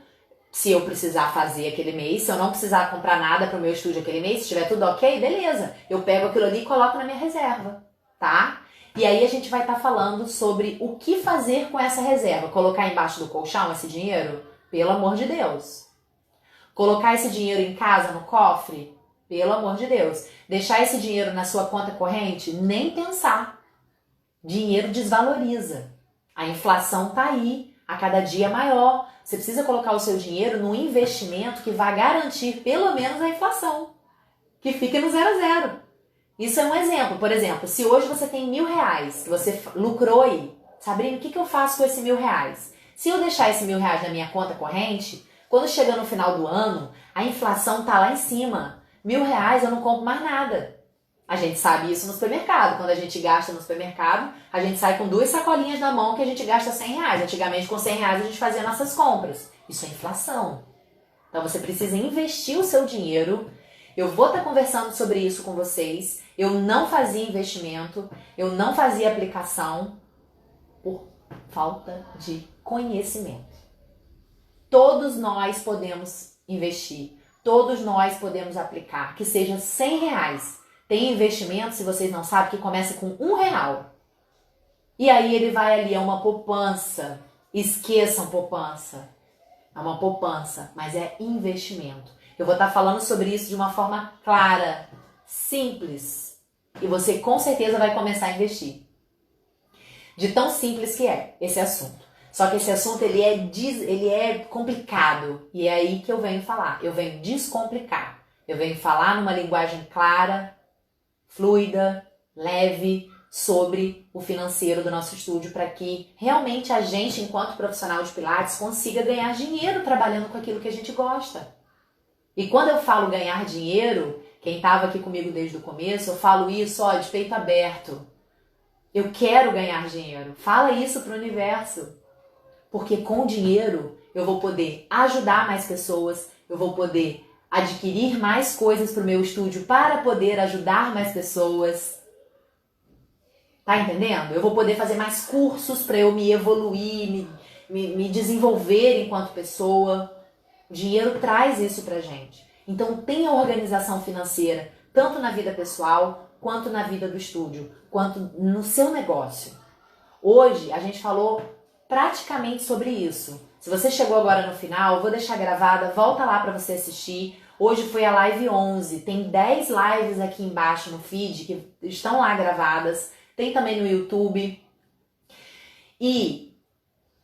se eu precisar fazer aquele mês. Se eu não precisar comprar nada para o meu estúdio aquele mês, se estiver tudo ok, beleza. Eu pego aquilo ali e coloco na minha reserva, tá? E aí a gente vai estar falando sobre o que fazer com essa reserva. Colocar embaixo do colchão esse dinheiro? Pelo amor de Deus. Colocar esse dinheiro em casa, no cofre? Pelo amor de Deus. Deixar esse dinheiro na sua conta corrente? Nem pensar. Dinheiro desvaloriza. A inflação tá aí, a cada dia maior. Você precisa colocar o seu dinheiro num investimento que vai garantir pelo menos a inflação. Que fique no 0 a 0. Isso é um exemplo. Por exemplo, se hoje você tem 1.000 reais que você lucrou aí, Sabrina, o que eu faço com esse 1.000 reais? Se eu deixar esse 1.000 reais na minha conta corrente, quando chega no final do ano, a inflação tá lá em cima. 1.000 reais eu não compro mais nada. A gente sabe isso no supermercado. Quando a gente gasta no supermercado, a gente sai com 2 sacolinhas na mão que a gente gasta R$100. Antigamente, com R$100, a gente fazia nossas compras. Isso é inflação. Então, você precisa investir o seu dinheiro. Eu vou estar conversando sobre isso com vocês. Eu não fazia investimento, eu não fazia aplicação por falta de conhecimento. Todos nós podemos investir, todos nós podemos aplicar, que seja R$100. Tem investimento, se vocês não sabem, que começa com R$1. E aí ele vai ali, é uma poupança. Esqueçam poupança. É uma poupança, mas é investimento. Eu vou estar falando sobre isso de uma forma clara, simples. E você com certeza vai começar a investir. De tão simples que é esse assunto. Só que esse assunto ele é complicado. E é aí que eu venho falar. Eu venho descomplicar. Eu venho falar numa linguagem clara, fluida, leve, sobre o financeiro do nosso estúdio, para que realmente a gente, enquanto profissional de Pilates, consiga ganhar dinheiro trabalhando com aquilo que a gente gosta. E quando eu falo ganhar dinheiro, quem estava aqui comigo desde o começo, eu falo isso, de peito aberto. Eu quero ganhar dinheiro. Fala isso para o universo. Porque com o dinheiro eu vou poder ajudar mais pessoas, eu vou poder adquirir mais coisas para o meu estúdio para poder ajudar mais pessoas. Tá entendendo? Eu vou poder fazer mais cursos para eu me evoluir, me desenvolver enquanto pessoa. O dinheiro traz isso pra gente. Então tenha organização financeira, tanto na vida pessoal, quanto na vida do estúdio, quanto no seu negócio. Hoje a gente falou praticamente sobre isso. Se você chegou agora no final, eu vou deixar gravada, volta lá para você assistir. Hoje foi a live 11, tem 10 lives aqui embaixo no feed que estão lá gravadas. Tem também no YouTube. E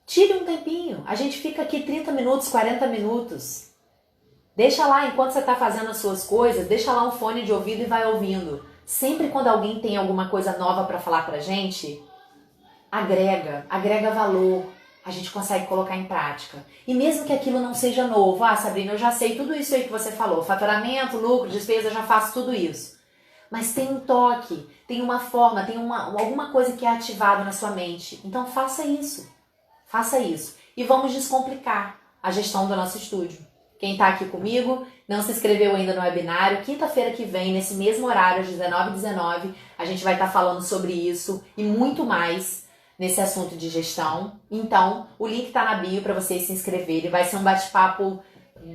tire um tempinho. A gente fica aqui 30 minutos, 40 minutos. Deixa lá, enquanto você está fazendo as suas coisas, deixa lá um fone de ouvido e vai ouvindo. Sempre quando alguém tem alguma coisa nova para falar pra gente, agrega valor. A gente consegue colocar em prática. E mesmo que aquilo não seja novo, Sabrina, eu já sei tudo isso aí que você falou. Faturamento, lucro, despesa, eu já faço tudo isso. Mas tem um toque, tem uma forma, tem alguma coisa que é ativada na sua mente. Então faça isso. Faça isso. E vamos descomplicar a gestão do nosso estúdio. Quem está aqui comigo, não se inscreveu ainda no webinário, quinta-feira que vem, nesse mesmo horário, às 19h19, a gente vai estar falando sobre isso e muito mais nesse assunto de gestão. Então, o link está na bio para vocês se inscreverem. Vai ser um bate-papo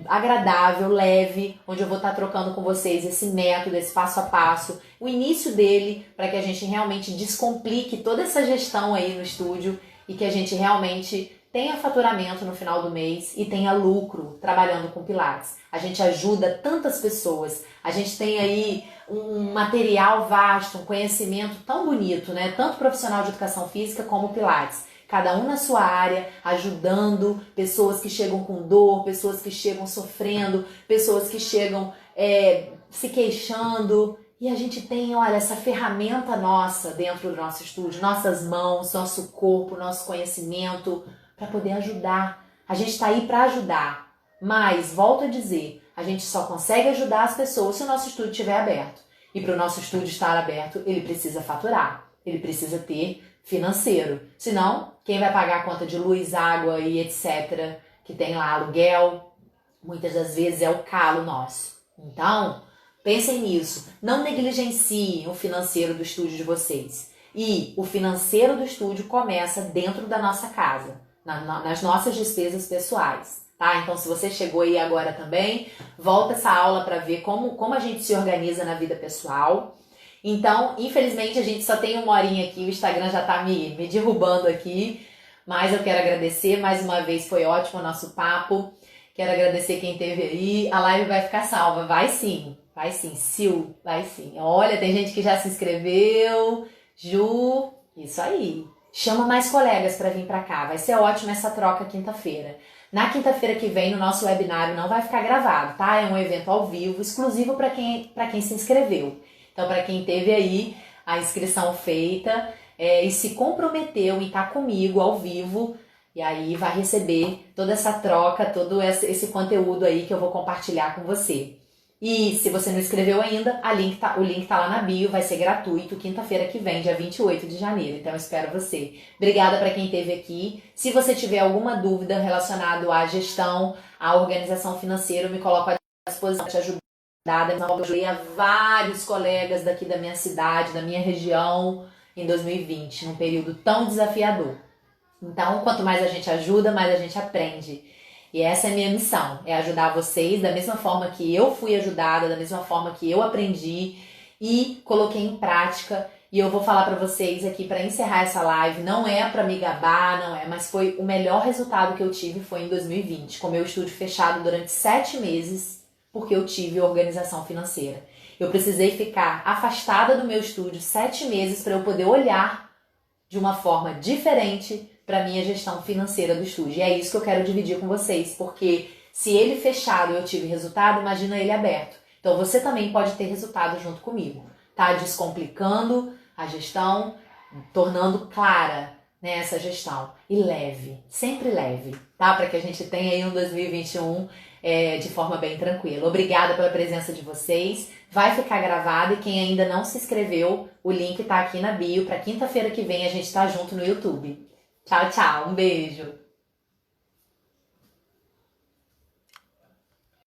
agradável, leve, onde eu vou estar trocando com vocês esse método, esse passo a passo, o início dele, para que a gente realmente descomplique toda essa gestão aí no estúdio e que a gente realmente tenha faturamento no final do mês e tenha lucro trabalhando com Pilates. A gente ajuda tantas pessoas, a gente tem aí um material vasto, um conhecimento tão bonito, né? Tanto profissional de educação física como Pilates. Cada um na sua área, ajudando pessoas que chegam com dor, pessoas que chegam sofrendo, pessoas que chegam se queixando. E a gente tem, olha, essa ferramenta nossa dentro do nosso estúdio, nossas mãos, nosso corpo, nosso conhecimento, para poder ajudar. A gente está aí para ajudar. Mas, volto a dizer, a gente só consegue ajudar as pessoas se o nosso estúdio estiver aberto. E para o nosso estúdio estar aberto, ele precisa faturar. Ele precisa ter financeiro. Senão, quem vai pagar a conta de luz, água e etc., que tem lá aluguel, muitas das vezes é o calo nosso. Então, pensem nisso. Não negligenciem o financeiro do estúdio de vocês. E o financeiro do estúdio começa dentro da nossa casa, nas nossas despesas pessoais. Tá? Então, se você chegou aí agora também, volta essa aula para ver como a gente se organiza na vida pessoal. Então, infelizmente, a gente só tem 1 horinha aqui, o Instagram já tá me derrubando aqui, mas eu quero agradecer, mais uma vez foi ótimo o nosso papo, quero agradecer quem esteve aí, a live vai ficar salva, vai sim, Sil, vai sim. Olha, tem gente que já se inscreveu, Ju, isso aí, chama mais colegas para vir para cá, vai ser ótimo essa troca quinta-feira. Na quinta-feira que vem, no nosso webinário não vai ficar gravado, tá? É um evento ao vivo, exclusivo para quem se inscreveu. Então, para quem teve aí a inscrição feita e se comprometeu em estar comigo ao vivo, e aí vai receber toda essa troca, todo esse conteúdo aí que eu vou compartilhar com você. E se você não escreveu ainda, o link tá lá na bio, vai ser gratuito, quinta-feira que vem, dia 28 de janeiro. Então eu espero você. Obrigada para quem esteve aqui. Se você tiver alguma dúvida relacionada à gestão, à organização financeira, eu me coloco à disposição para te ajudar. Eu ajudei a vários colegas daqui da minha cidade, da minha região, em 2020, num período tão desafiador. Então, quanto mais a gente ajuda, mais a gente aprende. E essa é a minha missão, é ajudar vocês da mesma forma que eu fui ajudada, da mesma forma que eu aprendi e coloquei em prática. E eu vou falar para vocês aqui para encerrar essa live, não é para me gabar, não é, mas foi o melhor resultado que eu tive foi em 2020, com meu estúdio fechado durante 7 meses, porque eu tive organização financeira. Eu precisei ficar afastada do meu estúdio 7 meses para eu poder olhar de uma forma diferente para a minha gestão financeira do estúdio. E é isso que eu quero dividir com vocês, porque se ele fechado e eu tive resultado, imagina ele aberto. Então você também pode ter resultado junto comigo, tá? Descomplicando a gestão, tornando clara, né, essa gestão. E leve, sempre leve, tá? Para que a gente tenha aí um 2021 de forma bem tranquila. Obrigada pela presença de vocês. Vai ficar gravado e quem ainda não se inscreveu, o link tá aqui na bio. Para quinta-feira que vem a gente tá junto no YouTube. Tchau, tchau. Um beijo.